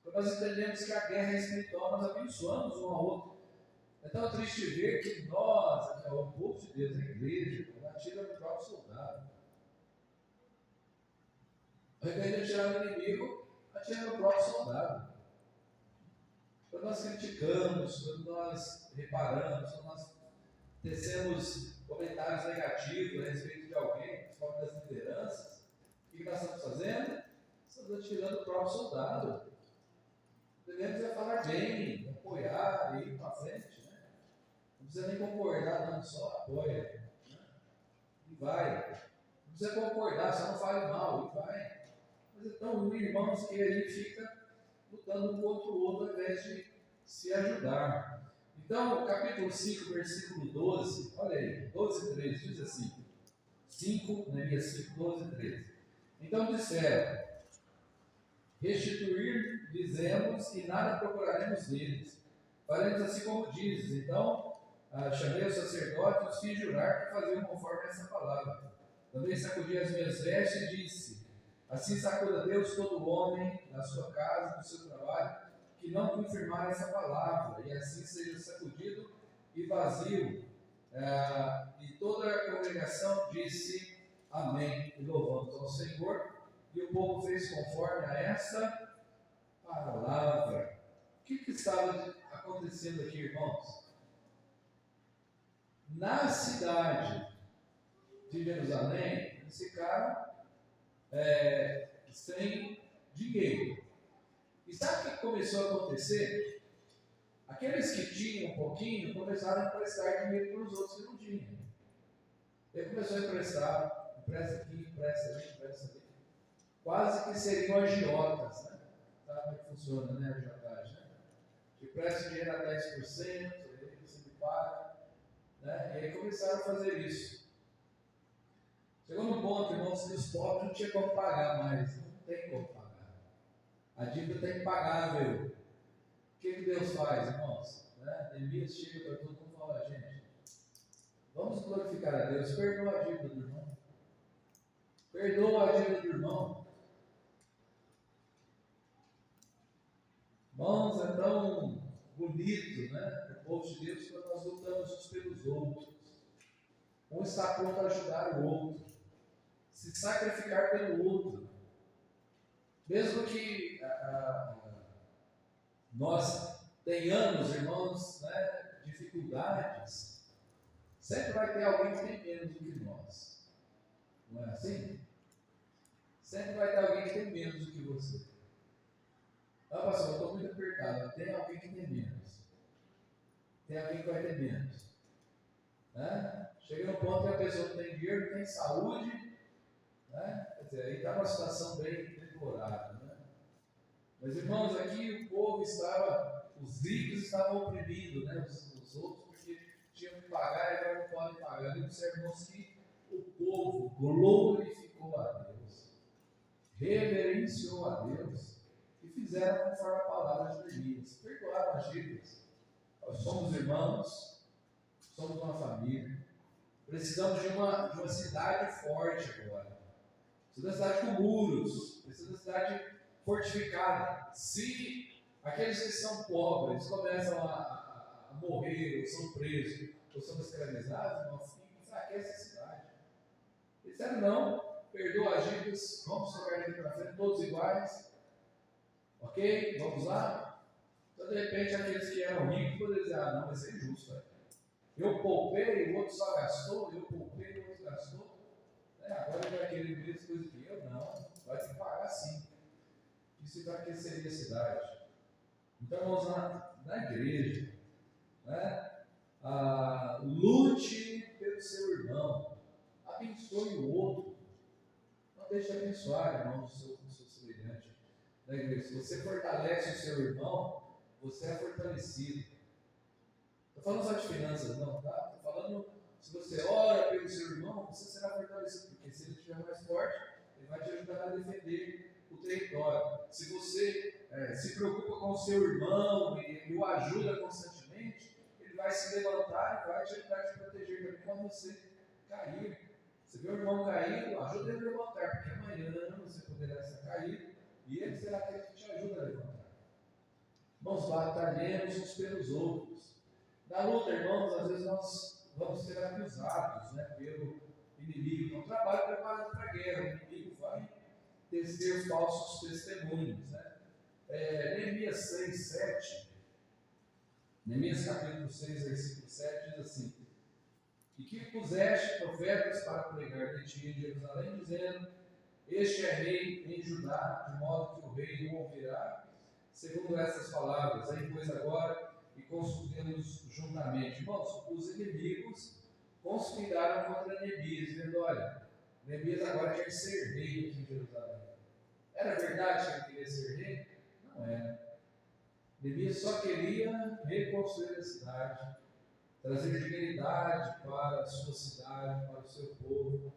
Quando nós entendemos que a guerra é espiritual, nós abençoamos um ao outro. É tão triste ver que nós, o povo de Deus, a igreja, atira no próprio soldado. Ao invés de atirar no inimigo, atira no próprio soldado. Quando quando nós criticamos, quando nós reparamos, quando nós tecemos comentários negativos a respeito de alguém, principalmente das lideranças, o que nós estamos fazendo? Estamos atirando o próprio soldado. Devemos falar bem, apoiar e ir para frente. Né? Não precisa nem concordar, não, só apoia. Né? E vai. Não precisa concordar, só não fale mal, e vai. Mas então, irmãos que aí fica lutando um contra o outro ao invés de se ajudar. Então, capítulo 5, versículo 12, olha aí, 12 e 13, diz assim, 5, Neemias 5, 12 e 13. Então disseram, restituir dizemos e nada procuraremos deles. Faremos assim como dizes. Então, chamei o sacerdote e os fiz jurar que faziam conforme essa palavra. Também sacudi as minhas vestes e disse, assim sacuda Deus todo homem na sua casa, no seu trabalho, que não confirmar essa palavra, e assim seja sacudido e vazio. E toda a congregação disse amém, e louvamos ao Senhor. E o povo fez conforme a essa palavra. O que estava acontecendo aqui, irmãos? Na cidade de Jerusalém, eles ficaram sem dinheiro. E sabe o que começou a acontecer? Aqueles que tinham um pouquinho começaram a emprestar dinheiro para os outros que não tinham. Ele começou a emprestar, empresta aqui, empresta ali, empresta ali. Quase que seriam agiotas, né? Sabe como é que funciona, né, a agiotagem, né? Te presta dinheiro a 10%, aí você me paga, né? E aí começaram a fazer isso. Chegou num ponto, irmãos, que os pobres não tinham como pagar mais, não tem como pagar. A dívida está impagável. O que Deus faz, irmãos? Neemias chega para todo mundo e fala, gente, vamos glorificar a Deus, perdoa a dívida do irmão. Perdoa a dívida do irmão. Irmãos, é tão bonito, né? O povo de Deus, quando nós lutamos uns pelos outros. Um está pronto a ajudar o outro. Se sacrificar pelo outro. Mesmo que nós tenhamos, irmãos, né, dificuldades, sempre vai ter alguém que tem menos do que nós. Não é assim? Sempre vai ter alguém que tem menos do que você. Ah, pastor, eu estou muito apertado. Tem alguém que tem menos. Tem alguém que vai ter menos. Né? Chega no ponto que a pessoa não tem dinheiro, não tem saúde, né? Quer dizer, aí está uma situação bem deplorável. Né? Mas, irmãos, aqui o povo estava, os ricos estavam oprimindo, né? os outros, porque tinham que pagar e agora não podem pagar. Ali observamos que o povo glorificou a Deus, reverenciou a Deus e fizeram conforme a palavra de Neemias. Perdoaram as dívidas. Nós somos irmãos, somos uma família. Precisamos de uma cidade forte agora. Precisamos de uma cidade com muros. Precisamos de uma cidade fortificada. Se aqueles que são pobres começam a morrer, ou são presos, ou são escravizados, nós enfraquece a cidade. Eles disseram não, perdoa as dívidas, vamos tocar aqui para frente, todos iguais. Ok? Vamos lá? Então, de repente, aqueles que eram ricos poderiam dizer, não, vai ser injusto. Né? Eu poupei, o outro só gastou, eu poupei, o outro gastou. Agora ele vai querer a mesma coisa que eu? Não, vai ter que pagar sim. Isso enfraqueceria a cidade. Então, vamos lá na igreja. Né? Lute pelo seu irmão. Abençoe o outro. Não deixe de abençoar, irmão, o seu semelhante. Na igreja. Se você fortalece o seu irmão, você é fortalecido. Estou falando só de finanças, não, tá? Estou falando, se você ora pelo seu irmão, você será fortalecido, porque se ele estiver mais forte, ele vai te ajudar a defender o território. Se você se preocupa com o seu irmão e o ajuda constantemente, ele vai se levantar e vai te ajudar a te proteger também quando você cair. Você vê o irmão caído, ajuda ele a levantar, porque amanhã você poderá estar caído e ele será aquele que te ajuda a levantar. Irmãos, batalhemos uns pelos outros. Na luta, irmãos, às vezes nós vamos ser acusados, né, pelo inimigo. É um trabalho preparado para a guerra. O inimigo vai tecer falsos testemunhos. Né? Neemias 6, 7 Neemias capítulo 6, versículo 7 diz assim: E que puseste profetas para pregar de ti em Jerusalém, dizendo: Este é rei em Judá, de modo que o rei não ouvirá, segundo essas palavras. Aí, pois, agora, e consultemos juntamente. Irmãos, os inimigos conspiraram contra Neemias, dizendo: Olha, Neemias agora quer ser rei aqui em Jerusalém. Era verdade que ele queria ser rei? Não era. Neemias só queria reconstruir a cidade, trazer dignidade para a sua cidade, para o seu povo,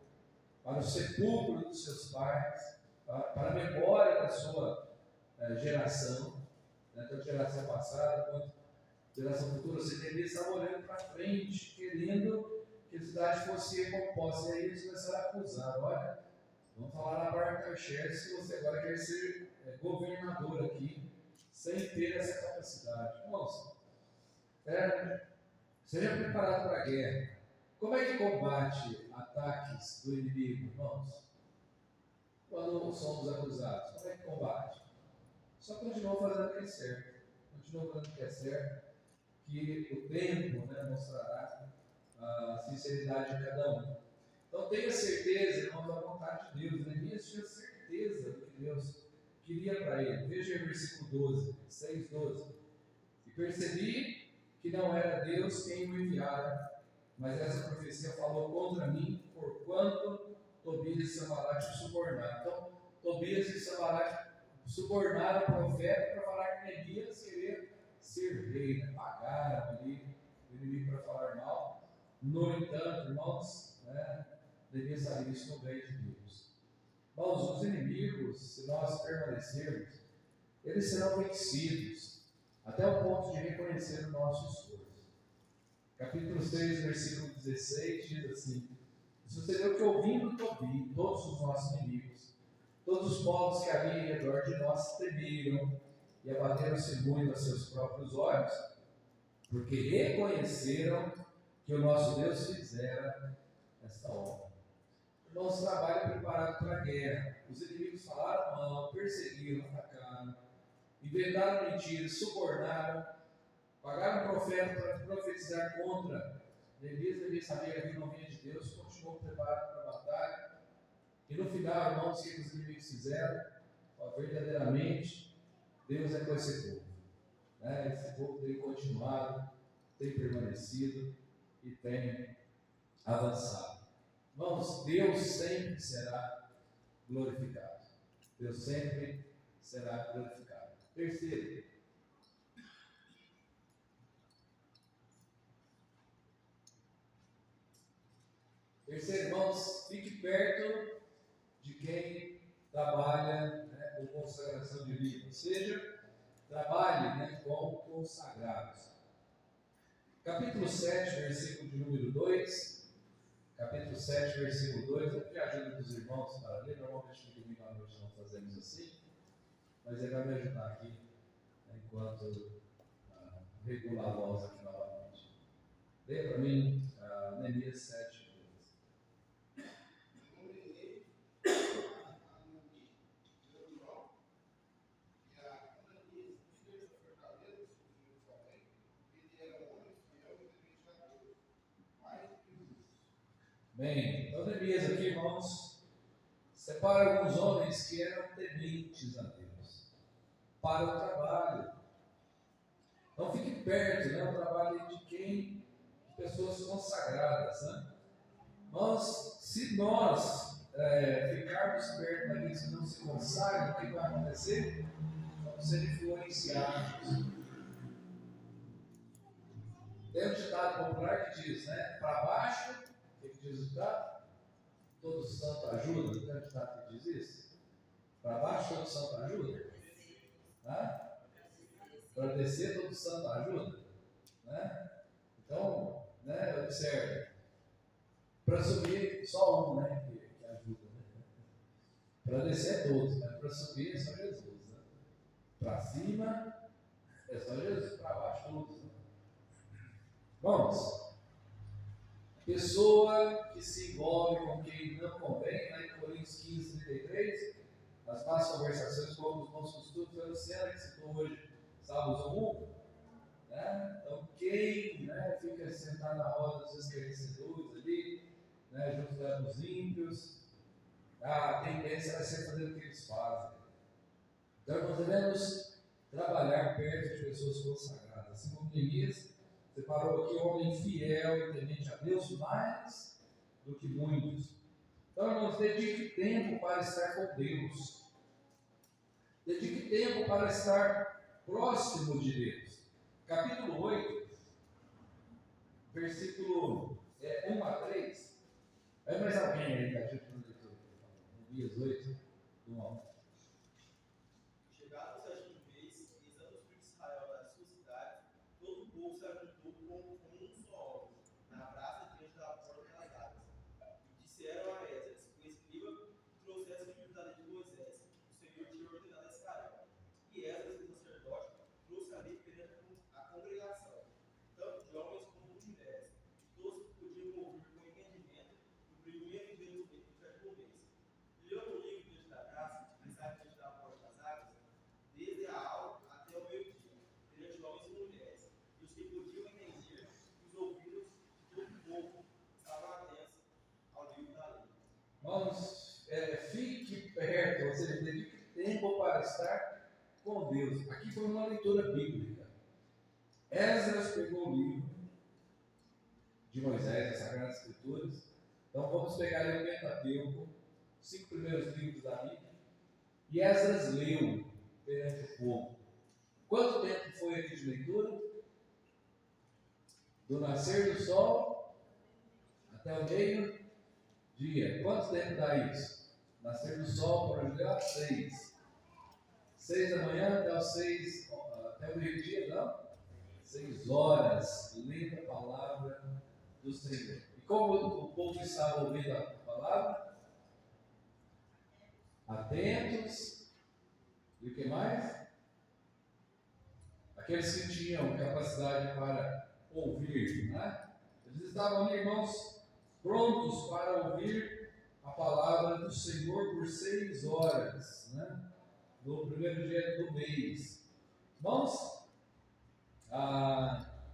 para o sepulcro dos seus pais, para a memória da sua geração, tanto geração passada quanto geração futura. Ou seja, Neemias estava olhando para frente, querendo que a cidade fosse recomposta. E aí eles começaram a acusar: olha, vamos falar na Artaxerxes se você agora quer ser governador aqui, sem ter essa capacidade. Irmãos, seja preparado para a guerra. Como é que combate ataques do inimigo, irmãos? Quando somos acusados, como é que combate? Só continua fazendo o que é certo. Continua fazendo o que é certo, que o tempo mostrará a sinceridade de cada um. Então tenha certeza, irmãos, da vontade de Deus. Neemias tinha certeza do que Deus queria para ele. Veja o versículo 12, 6:12. E percebi que não era Deus quem o enviara, mas essa profecia falou contra mim, porquanto Tobias e Sanbalat o subornaram. Então, Tobias e Sanbalat subornaram o profeta para falar que Neemias queria ser rei, pagaram ali o inimigo para falar mal. No entanto, irmãos, Neemias sabia isso no bem de Deus. Irmãos, os inimigos, se nós permanecermos, eles serão vencidos, até o ponto de reconhecer o nosso esforço. Capítulo 6, versículo 16 diz assim: Sucedeu que, ouvindo todos os nossos inimigos, todos os povos que havia em redor de nós temeram e abateram-se muito a seus próprios olhos, porque reconheceram que o nosso Deus fizera esta obra. Irmãos, trabalho preparado para a guerra. Os inimigos falaram mal, perseguiram, atacaram, inventaram mentiras, subornaram, pagaram um profeta para profetizar contra Neemias. Neemias sabia que aquilo não vinha de Deus, continuou preparado para a batalha. E no final, irmãos, o que os inimigos fizeram? Verdadeiramente, Deus é com esse povo. Esse povo tem continuado, tem permanecido e tem avançado. Irmãos, Deus sempre será glorificado. Deus sempre será glorificado. Terceiro, irmãos, fique perto de quem trabalha com consagração de vida. Ou seja, trabalhe com consagrados. Capítulo 7, versículo de número 2. Capítulo 7, versículo 2. Eu pedi a ajuda dos irmãos para ler. Normalmente no domingo à noite não fazemos assim, mas ele vai me ajudar aqui enquanto regula a voz aqui novamente. Leia para mim Neemias 7. Bem, então Neemias aqui, irmãos, separa alguns homens que eram tementes a Deus para o trabalho. Então fique perto, o trabalho de quem? De pessoas consagradas, Mas se nós ficarmos perto daqueles que não se consagram, o que vai acontecer? Vamos ser influenciados. Tem um ditado popular que diz, para baixo, o que diz o ditado? Todo santo ajuda. Tem um ditado que diz isso? Para baixo, todo santo ajuda. Para descer, todo santo ajuda. Então, observe. Para subir, só um, que ajuda. Para descer é todos, para subir é só Jesus. Para cima é só Jesus, para baixo todos. Vamos. Pessoa que se envolve com quem não convém, em Coríntios 15, 33, as más conversações como os bons costumes, foi o Luciano que citou hoje, Salmos 1, né? Então, quem, né, fica sentado na roda dos esclarecedores ali, né, junto dos ímpios, a tendência vai ser fazer o que eles fazem. Então, nós devemos trabalhar perto de pessoas consagradas. Assim como Neemias separou aqui um homem fiel e temente a Deus mais do que muitos. Então, irmãos, dedique tempo para estar com Deus. Dedique tempo para estar próximo de Deus. Capítulo 8, versículo 1 a 3. É mais alguém aí que ajuda no leitor? Neemias 8, 1 a 1. Chegado o sétimo mês, exame os filhos de Israel das suas cidades, todo o povo se ajuntou como um só homem, na praça diante da porta das águas. E disseram a Esdras, o escriba, que trouxesse o livro da lei de Moisés, que o Senhor tinha ordenado a Israel. E Esdras, o sacerdote, trouxe a lei perante a congregação, tanto de homens como de mulheres, e todos podiam ouvir com entendimento no primeiro dia do sétimo mês. E leu o livro diante da praça, que está diante da porta das águas, desde a alva até o meio-dia, perante homens e mulheres, e os que podiam entender, os ouvidos de todo o povo estavam atentos ao livro da lei. Vamos, fique perto, ou seja, dedique tempo para estar com Deus. Aqui foi uma leitura bíblica. Esdras pegou o livro de Moisés, as Sagradas Escrituras. Então vamos pegar aí o Pentateuco, 5 primeiros livros da Bíblia, e Esdras leu perante o povo. Quanto tempo foi aqui de leitura? Do nascer do sol até o meio-dia. Quanto tempo dá isso? Nascer do sol para o dia 6. 6 da manhã até os 6, até o meio-dia, não? 6 horas, lendo a palavra do Senhor. E como o povo estava ouvindo a palavra? Atentos. E o que mais? Aqueles que tinham capacidade para ouvir, né? Eles estavam ali, irmãos, prontos para ouvir a palavra do Senhor por 6 horas, né? No primeiro dia do mês. Irmãos,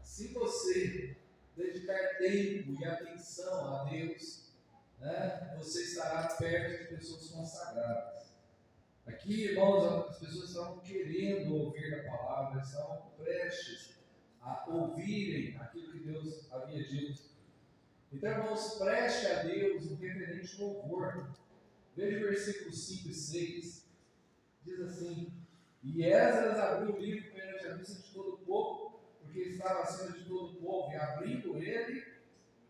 se você dedicar tempo e atenção a Deus, né, você estará perto de pessoas consagradas. Aqui, irmãos, as pessoas estavam querendo ouvir a palavra, estavam prestes a ouvirem aquilo que Deus havia dito. Então, irmãos, preste a Deus um reverente louvor. Veja o versículo 5 e 6. Diz assim: E Esdras abriu o livro perante a vista de todo o povo, porque estava acima de todo o povo, e abrindo ele,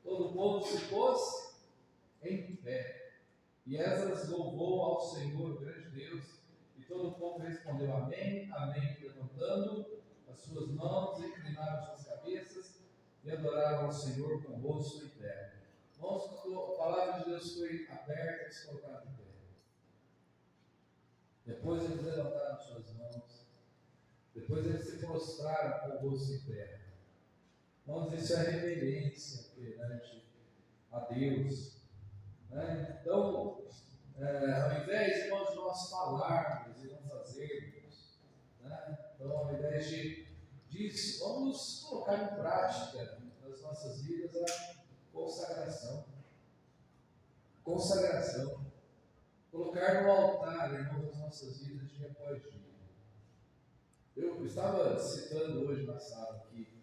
todo o povo se pôs em pé. E Esdras louvou ao Senhor, o grande Deus, e todo o povo respondeu amém, amém, levantando as suas mãos, inclinaram suas cabeças e adoraram ao Senhor com o rosto em terra. Irmãos, quando a palavra de Deus foi aberta, eles colocaram em pé. Depois eles levantaram suas mãos, depois eles se prostraram com o rosto em terra. Irmãos, isso é reverência perante a Deus. Né? Então, ao invés, irmãos, de nós falarmos e não fazermos, né? Então, ao invés disso, vamos colocar em prática nas nossas vidas a consagração. Consagração. Colocar no altar, irmãos, as nossas vidas dia após dia. Eu estava citando hoje na sala aqui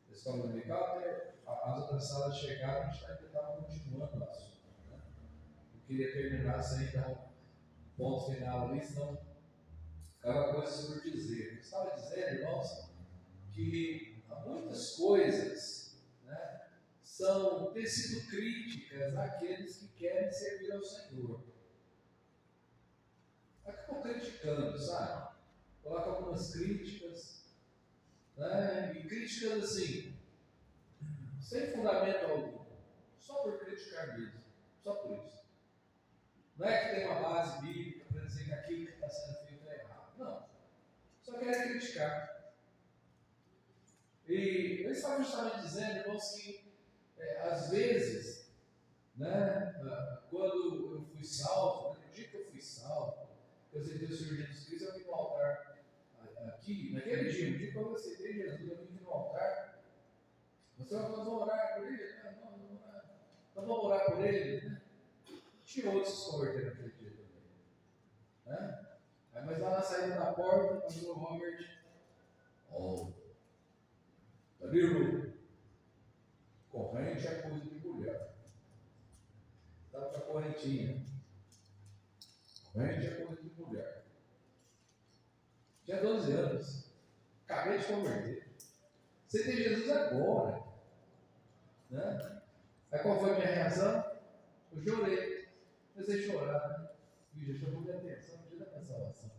da escola dominical, até as outras salas chegaram, a gente estava continuando o assunto. Eu queria terminar sem dar um ponto final ali, senão ficava coisas por dizer. Eu estava dizendo, irmãos, que há muitas coisas, né, têm sido críticas àqueles que querem servir ao Senhor. Acabam criticando, sabe? Coloca algumas críticas, né, e críticas assim, sem fundamento algum, só por criticar mesmo, só por isso. Não é que tem uma base bíblica para dizer que aquilo que está sendo feito é errado. Não. Só querem criticar. E eu estava justamente dizendo, irmãos, que às vezes, né, quando eu fui salvo, no dia que eu fui salvo, eu aceitei o Senhor Jesus Cristo, eu vim no altar aqui, naquele dia, no dia que eu aceitei Jesus, eu vim no altar. Nós vamos orar por ele? Então vamos orar por ele, né? Tinha outros que se converteram naquele dia também. Né? Aí, mas lá na saída da porta, o pastor Robert, Danilo, corrente é coisa de mulher. Estava com a correntinha. Corrente é coisa de mulher. Tinha 12 anos. Acabei de converter. Você tem Jesus agora. Né? Aí qual foi a minha reação? Eu chorei. Comecei a chorar. Né? E já chamou minha atenção no dia da minha salvação.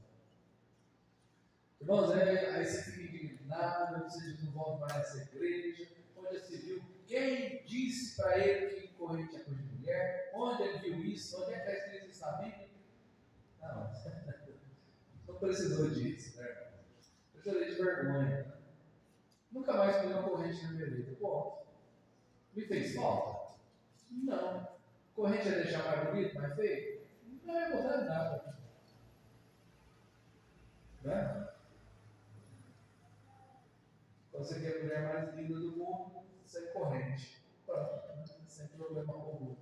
Irmãos, aí você fica indignado, você não volta mais nessa igreja. Onde você viu? Quem disse para ele que corrente é coisa de mulher? Onde ele viu isso? Onde é que está escrito isso na Bíblia? Não precisou disso, né? Eu chorei de vergonha. Né? Nunca mais pus uma corrente na minha vida. Pô, me fez falta? Não. Corrente ia deixar mais bonito, mais feio? Não ia mudar nada. Né? Quando você quer a mulher mais linda do mundo, você é corrente. Pronto, sem problema algum.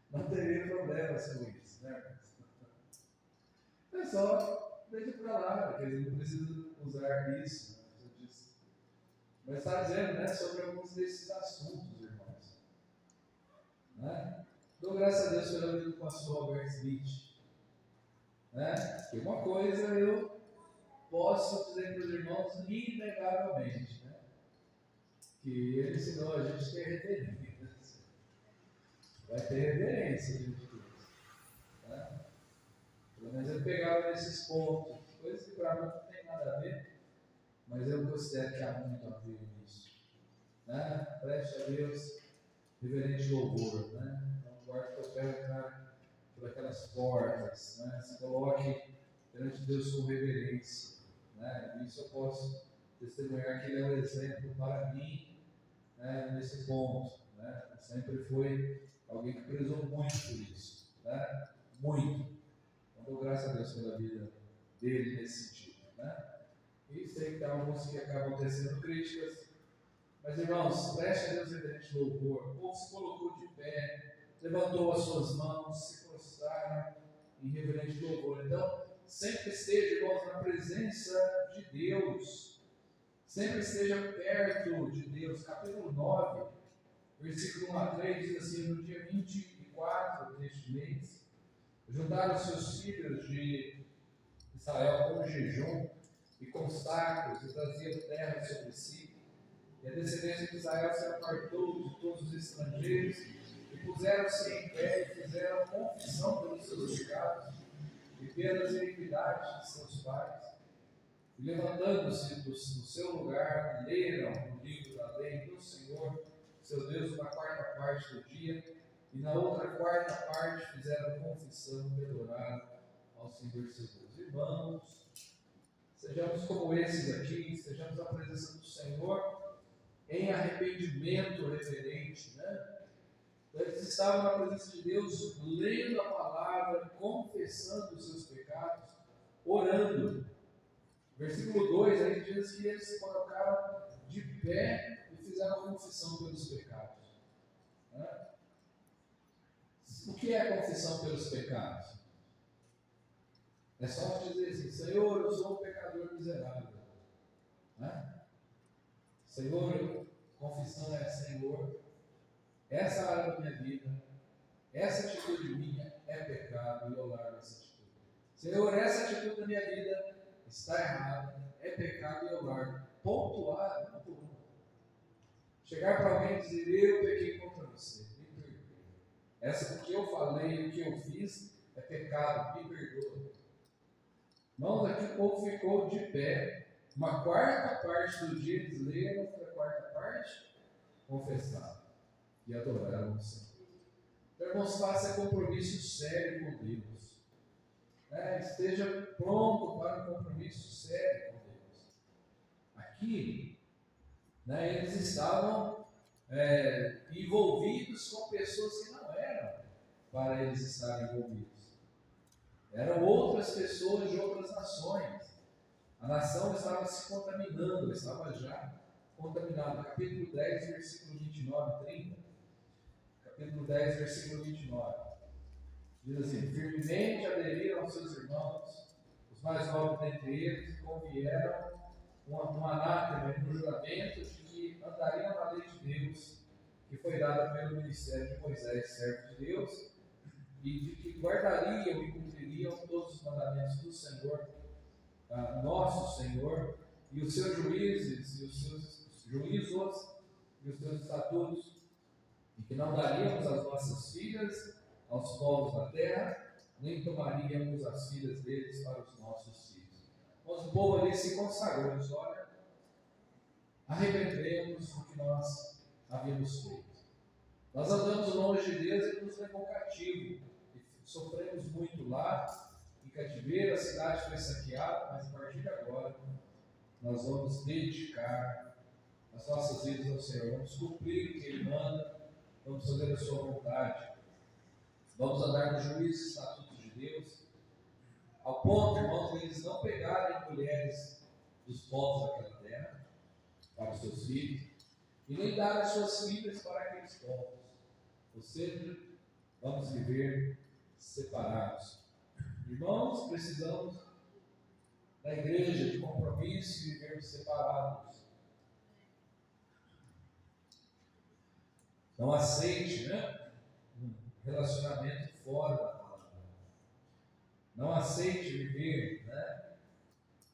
Não teria problema com isso, né? É só, deixa pra lá, porque ele não precisa usar isso, né? Mas está dizendo, né, sobre alguns desses assuntos, irmãos. Né? Dou graças a Deus pela vida do pastor Albert Smith. Né? Que uma coisa eu posso dizer para os irmãos inegavelmente, né? Que ele ensinou a gente ter reverência. Vai ter reverência diante de Deus. Né? Pelo menos ele pegava nesses pontos, coisas que para mim não tem nada a ver, mas eu considero que há muito a ver nisso. Né? Preste a Deus reverente louvor. Né? Então, guarde o teu pé, entrar por aquelas portas. Né? Se coloque perante Deus com reverência. Né? Isso eu posso testemunhar que ele é um exemplo para mim, né, nesse ponto. Né? Sempre foi alguém que prezou muito por isso. Né? Muito. Então, dou graças a Deus pela vida dele nesse sentido. Né? E sei que tem alguns que acabam tecendo críticas, mas irmãos, preste a Deus reverente louvor. O povo se colocou de pé, levantou as suas mãos, se prostraram em reverente louvor. Então, sempre esteja, irmãos, na presença de Deus. Sempre esteja perto de Deus. Capítulo 9, versículo 1 a 3, diz assim: no dia 24 deste mês, juntaram seus filhos de Israel com jejum e com sacos, e traziam terra sobre si. E a descendência de Israel se apartou de todos os estrangeiros, e puseram-se em pé, e fizeram confissão pelos seus pecados e pelas iniquidades de seus pais. E levantando-se do seu lugar, leram o livro da lei do Senhor, seu Deus, uma quarta parte do dia, e na outra quarta parte fizeram confissão e adoraram ao Senhor seu Deus. Irmãos, sejamos como esses aqui, estejamos na presença do Senhor em arrependimento reverente, né? Então, eles estavam na presença de Deus, lendo a palavra, confessando os seus pecados, orando. Versículo 2, aí diz que eles se colocaram de pé e fizeram confissão pelos pecados. Né? O que é confissão pelos pecados? É só dizer assim: Senhor, eu sou um pecador miserável. Né? Senhor, confissão é: Senhor, essa área da minha vida, essa atitude minha é pecado, e eu largo essa atitude. Senhor, essa atitude da minha vida está errada, é pecado, e eu largo. Pontuar, não por um. Chegar para alguém e dizer: eu pequei contra você, me perdoa. Essa porque eu falei, o que eu fiz é pecado, me perdoa. Irmãos, aqui o povo ficou de pé. Uma quarta parte do dia eles leram, outra quarta parte confessaram e adoraram o Senhor. Então, irmãos, faça compromisso sério com Deus. Esteja pronto para um compromisso sério com Deus. Aqui, eles estavam envolvidos com pessoas que não eram para eles estarem envolvidos. Eram outras pessoas de outras nações. A nação estava se contaminando, estava já contaminado. Capítulo 10, versículo 29 e 30. Capítulo 10, versículo 29. Diz assim: firmemente aderiram aos seus irmãos, os mais nobres dentre eles, e convieram um anátema e um juramento de que andariam na lei de Deus, que foi dada pelo ministério de Moisés, servo de Deus, e de que guardariam e cumpririam todos os mandamentos do Senhor, nosso Senhor, e os seus juízes, e os seus juízos, e os seus estatutos, e que não daríamos as nossas filhas aos povos da terra, nem tomaríamos as filhas deles para os nossos filhos. Mas o povo ali se consagrou, disse: olha, arrependemos do que nós havíamos feito. Nós andamos longe de Deus e nos levou cativo, e sofremos muito lá, em cativeiro, a cidade foi saqueada, mas a partir de agora nós vamos dedicar as nossas vidas ao Senhor, vamos cumprir o que Ele manda, vamos fazer a sua vontade, vamos andar nos juízos e estatutos de Deus, ao ponto, irmãos, de eles não pegarem mulheres dos povos daquela terra para os seus filhos, e nem dar as suas filhas para aqueles povos. Ou seja, vamos viver separados. Irmãos, precisamos da igreja de compromisso e vivermos separados. Não aceite, um relacionamento fora da palavra. Não aceite viver,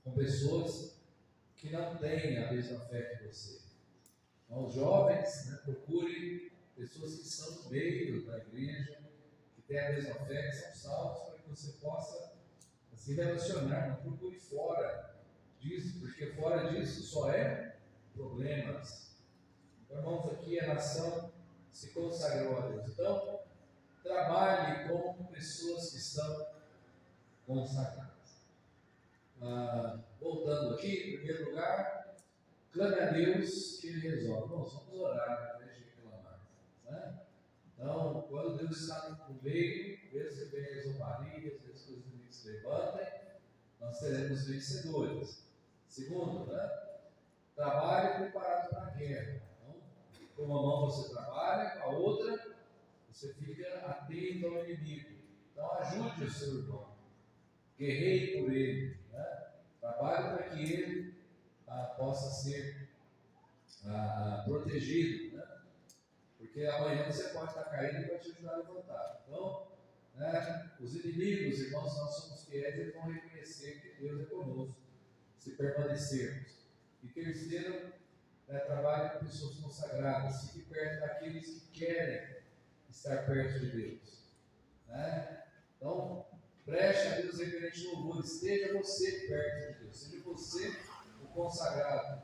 com pessoas que não têm a mesma fé que você. Então, os jovens, procurem pessoas que estão no meio da igreja, que têm a mesma fé, que são salvos, para que você possa se relacionar. Não procure fora disso, porque fora disso só é problemas. Então, irmãos, aqui a nação se consagrou a Deus. Então, trabalhe com pessoas que estão consagradas. Voltando aqui, em primeiro lugar, clame a Deus que Ele resolve. Vamos orar ao invés de reclamar. Então, quando Deus está no meio, mesmo que venham as zombarias, mesmo que os inimigos se levantem, nós seremos vencedores. Segundo, trabalhe preparado para a guerra. Então, com uma mão você trabalha, com a outra você fica atento ao inimigo. Então, ajude o seu irmão, guerreie por ele, trabalhe para que ele possa ser protegido, porque amanhã você pode estar caído e vai te ajudar a levantar. Então, os inimigos, irmãos, nós somos fiéis, eles vão reconhecer que Deus é conosco, se permanecermos. E terceiro, trabalhe com pessoas consagradas, fique perto daqueles que querem estar perto de Deus. Então, preste a Deus reverente louvor, esteja você perto de Deus, seja você o consagrado,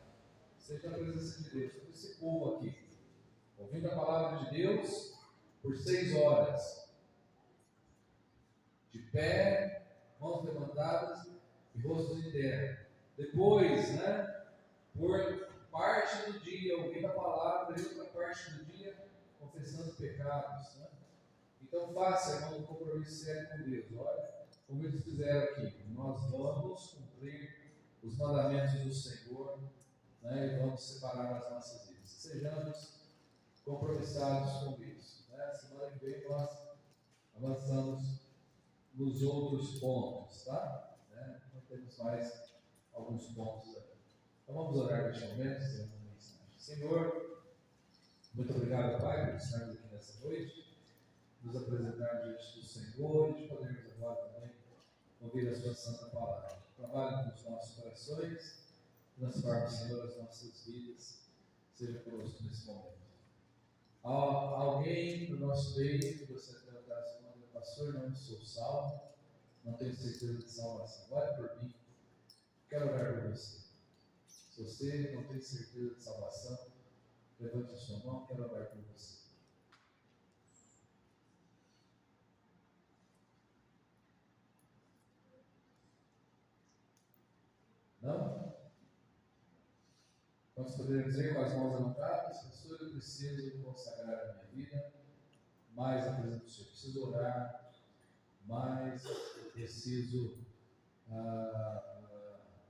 seja a presença de Deus, todo esse povo aqui, ouvindo a palavra de Deus por 6 horas, de pé, mãos levantadas e rostos em terra. Depois, por parte do dia, ouvindo a palavra, e outra parte do dia, confessando pecados. Então faça, irmão, um compromisso sério com Deus. Olha, como eles fizeram aqui, nós vamos cumprir os mandamentos do Senhor, e vamos separar as nossas vidas. Sejamos compromissados com isso. Semana que vem nós avançamos nos outros pontos, tá? Não temos mais alguns pontos aqui. Então vamos orar neste momento, fazendo uma mensagem. Senhor, muito obrigado, Pai, por estarmos aqui nessa noite, nos apresentar diante do Senhor e de podermos agora também ouvir a sua santa palavra. Trabalhe nos nossos corações, transforme, Senhor, as nossas vidas, seja conosco nesse momento. Alguém no nosso meio que você perguntasse quando eu pastor, não sou salvo, não tenho certeza de salvação. Ore por mim, quero orar por você. Se você não tem certeza de salvação, levante a sua mão, quero orar por você. Não? Nós podemos dizer com as mãos levantadas: pastor, eu preciso consagrar a minha vida mais à presença do Senhor. Eu preciso orar mais, eu preciso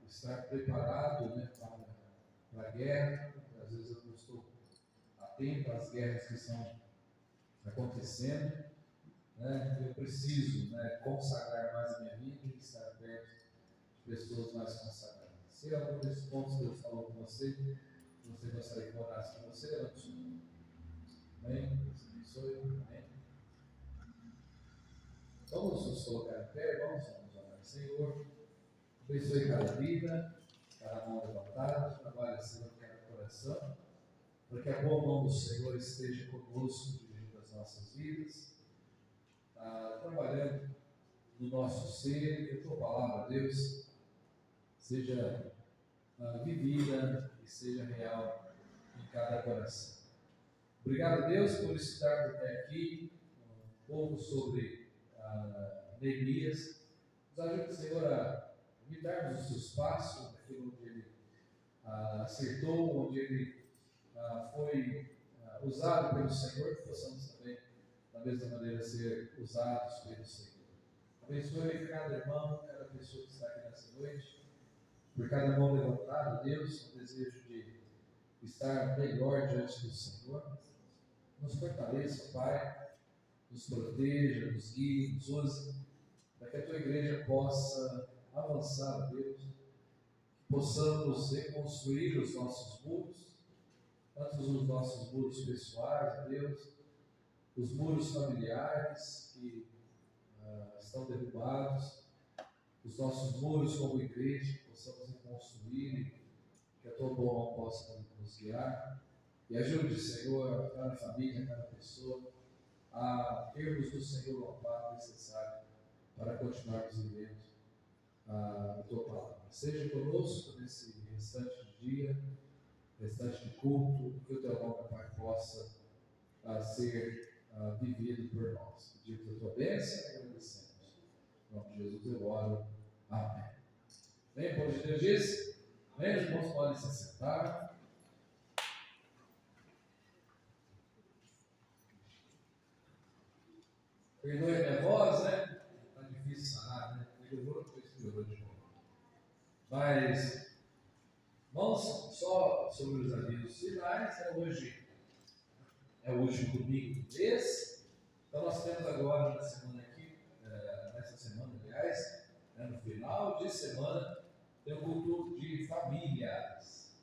estar preparado para a guerra, para às vezes eu não estou atento às guerras que estão acontecendo, né? Eu preciso, né, consagrar mais a minha vida e estar perto de pessoas mais consagradas. Se algum desses pontos que Deus falou com você gostaria que eu orasse com você, levante o seu nome. Amém? Deus abençoe. Amém? Vamos nos colocar em pé, vamos orar. Senhor, abençoe cada vida, cada mão levantada, trabalha, Senhor, cada coração, para que a boa mão do Senhor esteja conosco, dirigindo as nossas vidas, trabalhando no nosso ser, que a tua palavra, Deus, seja vivida e seja real em cada coração. Obrigado, Deus, por estarmos até aqui, um pouco sobre Neemias. Nos ajude, Senhor, a imitarmos os seus passos, aquilo onde ele acertou, onde ele foi usado pelo Senhor, que possamos também, da mesma maneira, ser usados pelo Senhor. Abençoe cada irmão, cada pessoa que está aqui nessa noite, por cada mão levantada, Deus, o desejo de estar melhor diante do Senhor. Nos fortaleça, Pai, nos proteja, nos guie, nos use, para que a tua igreja possa avançar, Deus, que possamos reconstruir os nossos muros, tanto os nossos muros pessoais, Deus, os muros familiares que estão derrubados, os nossos muros como igreja, que possamos reconstruir, que a tua boa mão possa nos guiar. E ajude, Senhor, a cada família, a cada pessoa, a termos do Senhor o amparo necessário para continuarmos vivendo a tua palavra. Seja conosco nesse restante de dia, restante de culto, que o teu nome, Pai, possa ser vivido por nós. Pedimos a tua bênção e agradecemos. Em nome de Jesus eu oro. Amém. Bem, povo de Deus diz. Bem, os irmãos podem se sentar. Perdoe a minha voz, né? Está difícil sanar, né? Melhorou, depois piorou de novo. Mas, irmãos, só sobre os avisos finais, hoje é o último domingo do mês. Então, nós temos agora na semana aqui, nessa semana, aliás, no final de semana, tem o culto de famílias.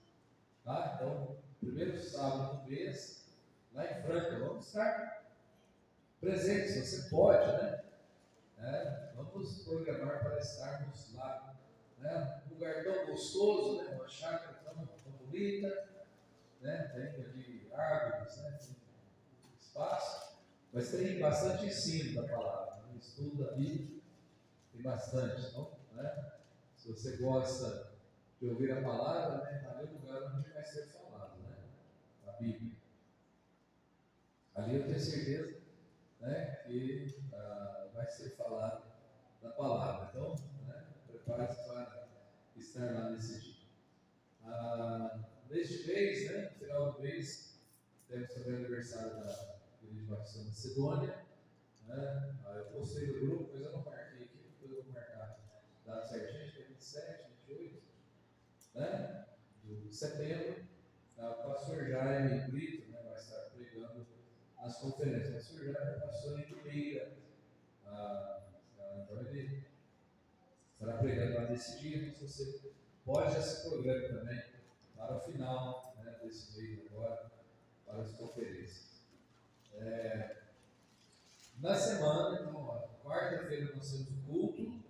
Tá? Então, primeiro sábado do mês, lá em Franca, vamos estar presentes, você pode, né? Vamos programar para estarmos lá, né? Um lugar tão gostoso, né? Uma chácara tão bonita, né? Tem ali árvores, né? Tem espaço, mas tem bastante ensino da palavra, né? Estudo da Bíblia, tem bastante, então, né? Se você gosta de ouvir a palavra, né? Ali é o lugar onde vai ser falado, né? A Bíblia. Ali eu tenho certeza, né, que vai ser falado da palavra. Então, né, prepare-se para estar lá nesse dia. Neste mês, né, no final do mês, temos também o aniversário da Igreja Batista Macedônia. Né, eu postei no grupo, mas eu não marquei aqui, depois eu vou marcar a data certinha, acho que é 27, 28, né, de setembro. O pastor Jaime Brito, né, vai estar pregando as conferências. O pastor Jaime passou em Limeira, então ele estará pregando lá nesse dia, então você pode já se programar também para o final, né, desse mês agora, para as conferências. Na semana, então, quarta-feira nós temos o culto,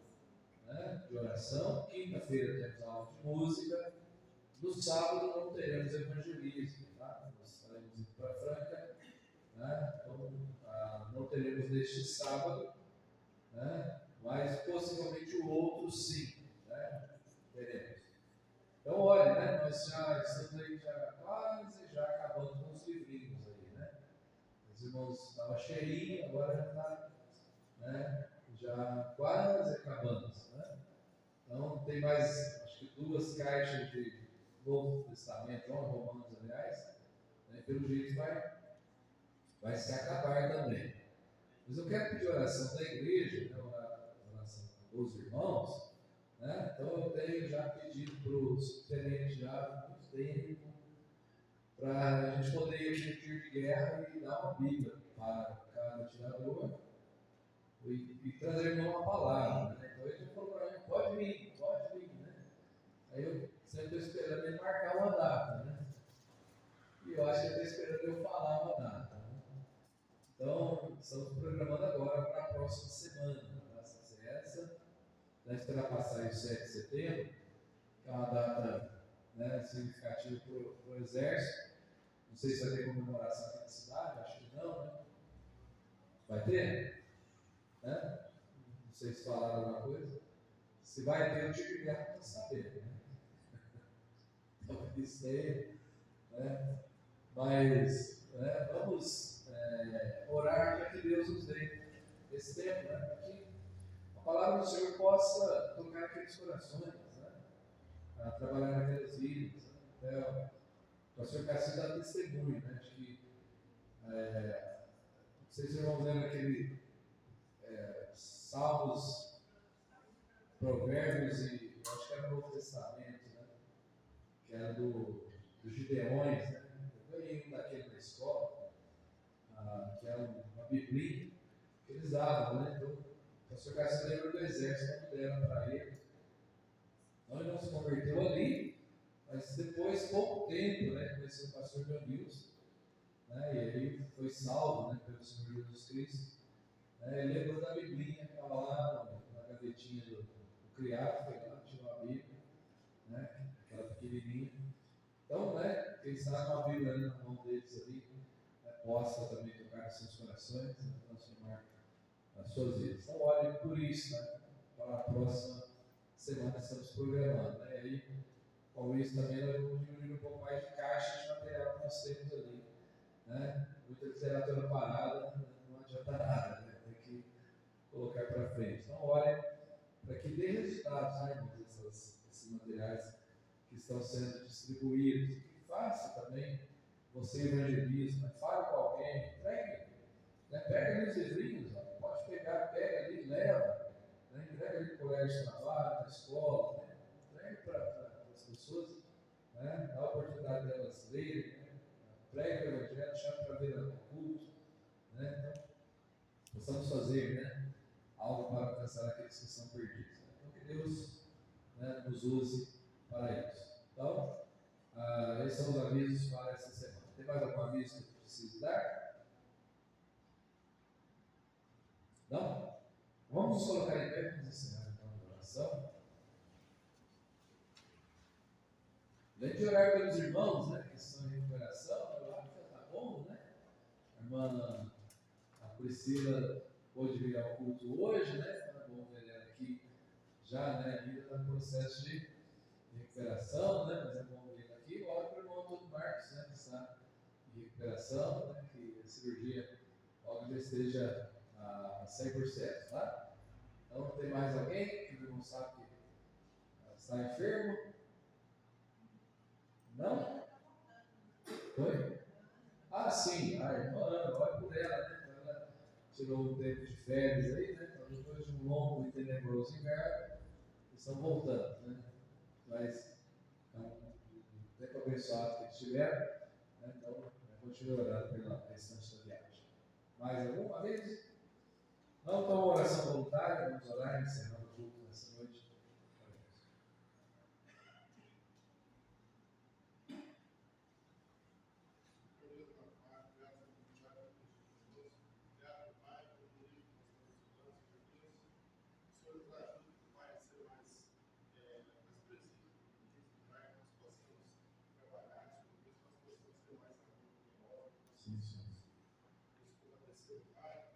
né, de oração, quinta-feira temos a aula de música, no sábado não teremos evangelismo, tá? Nós estaremos indo para Franca, né? Então não teremos neste sábado, né? Mas possivelmente o outro sim, né? Teremos. Então olha, né? Nós já estamos aí quase acabando com os livrinhos aí, né? Os irmãos estavam cheirinho, agora já está, né? Já quase acabando, né? Então tem mais, acho que 2 caixas de Novo Testamento, Romanos, aliás, né? Pelo jeito vai se acabar também. Mas eu quero pedir oração da igreja, né? Oração dos irmãos, né? Então eu tenho já pedido para o subtenente já há muito tempo para a gente poder ir no tiro de guerra e dar uma Bíblia para cada atirador e trazer uma palavra. Né? Então ele falou para mim, pode vir. Né? Aí eu sempre estou esperando ele marcar uma data. Né? E eu acho que ele está esperando eu falar uma data. Né? Então, estamos programando agora para a próxima semana. Vai ser essa. Vai esperar passar aí o 7 de setembro, que é uma data, né, significativa para o Exército. Não sei se vai ter comemoração aqui na cidade, acho que não, né? Vai ter? Né? Não sei se falaram alguma coisa. Se vai ter, eu tive guerra para saber. Né? Então, isso aí, né? Mas vamos orar para que Deus nos dê esse tempo, né? Para que a palavra do Senhor possa tocar aqueles corações, né? A trabalhar naquelas vidas. Né? O pastor Cássio dá testemunho, né? De que vocês vão vendo aquele Salmos, Provérbios e eu acho que era o Novo Testamento, né? Que era dos Gideões, né? Eu ganhei um daquele na escola, que era uma Bíblia que eles davam, né? Então, o pastor Cássio lembra do exército, quando deram para ele. Então ele não se converteu ali, mas depois, pouco tempo, né? Conheceu o pastor John Wilson, né? E aí foi salvo, né? Pelo Senhor Jesus Cristo. Ele lembrou da Biblinha que estava lá na gavetinha do criado, foi lá, tirou a Bíblia, né? Aquela pequenininha. Então, né? Quem sabe uma Bíblia ali na mão deles ali, né, possa também tocar nos seus corações, né, transformar as suas vidas. Então, olhem por isso, né? Para a próxima semana estamos programando, né? E aí, com isso também nós vamos diminuir um pouco mais de caixa de material que nós temos ali, né? Muita literatura parada, não adianta nada, né? Tem que colocar para frente. Então, olhem para que dê resultados, né, irmãos, esses materiais que estão sendo distribuídos. E faça também você evangelismo, né? Fale com alguém, pregue, né? Pega ali os livrinhos, ó. Pode pegar, pega ali, leva, né? Entrega ali no colégio de trabalho, na escola, né? Entrega para as pessoas, né? Dá a oportunidade delas lerem, né? Pregue o evangelho, chame para ver o culto, né? Então, possamos fazer, né, algo para alcançar aqueles que estão perdidos. Então, que Deus, né, nos use para isso. Então, esses são os avisos para essa semana. Tem mais algum aviso que precisa dar? Não? Vamos nos colocar em pé, vamos encerrar então a oração. Além de orar pelos irmãos, né, que estão em recuperação, eu acho que está bom, né? A irmã Priscila pôde vir ao culto hoje, né? Está bom ver ela aqui já, né? Ainda está no processo de recuperação, né? Mas é bom ver ela aqui. Ora para o irmão Antônio Marcos, né? Que está em recuperação, né? Que a cirurgia logo já esteja a 100%, tá? Então, tem mais alguém que não sabe que está enfermo? Não? Foi? Ah, sim, a irmã Ana, olha por ela, né? Ela tirou um tempo de férias aí, né? Então, depois de um longo e tenebroso inverno, estão voltando, né? Mas é um tempo abençoado que eles tiveram, né? Então, continue orando pela restante da viagem. Mais alguma vez? Não, então, uma oração voluntária, vamos orar e encerrar o culto nessa noite. Sim, sim. Obrigado.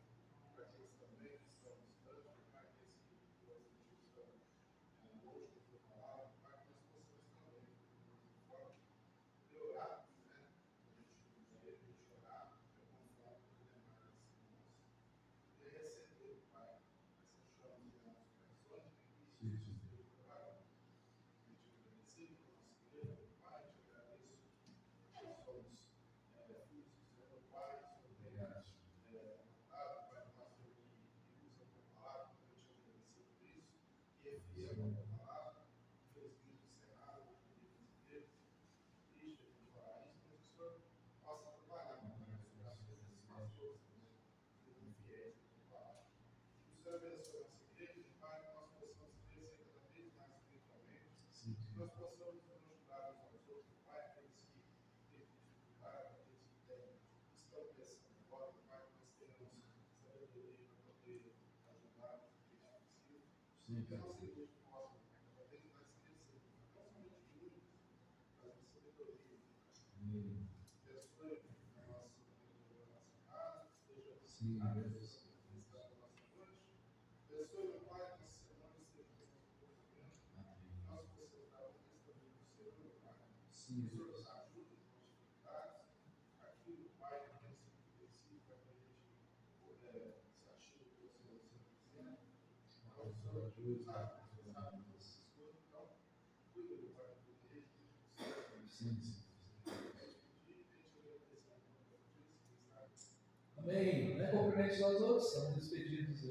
nós possamos nos ajudar uns aos outros, Pai, aqueles que têm dificuldade, aqueles que estão pensando agora, Pai, que nós tenhamos sabedoria para poder ajudar os que precisam. Sim, Que a Pai. nossa igreja possa cada vez mais crescer, não somente juntos, mas em sabedoria. Amém. Abençoe a nossa casa, esteja Sim, abençoe Deus. a nossa noite. Abençoe, meu Pai, que nossa semana esteja bem. Amém. Nós possamos dar o testemunho do Senhor, meu Pai. Sim, Que o Senhor Deus. nos ajude nas dificuldades. Aquilo, Pai, que é específico para a gente poder se achar o que o Senhor está dizendo. Então, o Senhor nos ajude, sabe essas coisas. Então, cuida, meu Pai, da igreja, do Senhor. Sim, sim. Amém. Né? Cumprimente aos outros, estamos despedidos.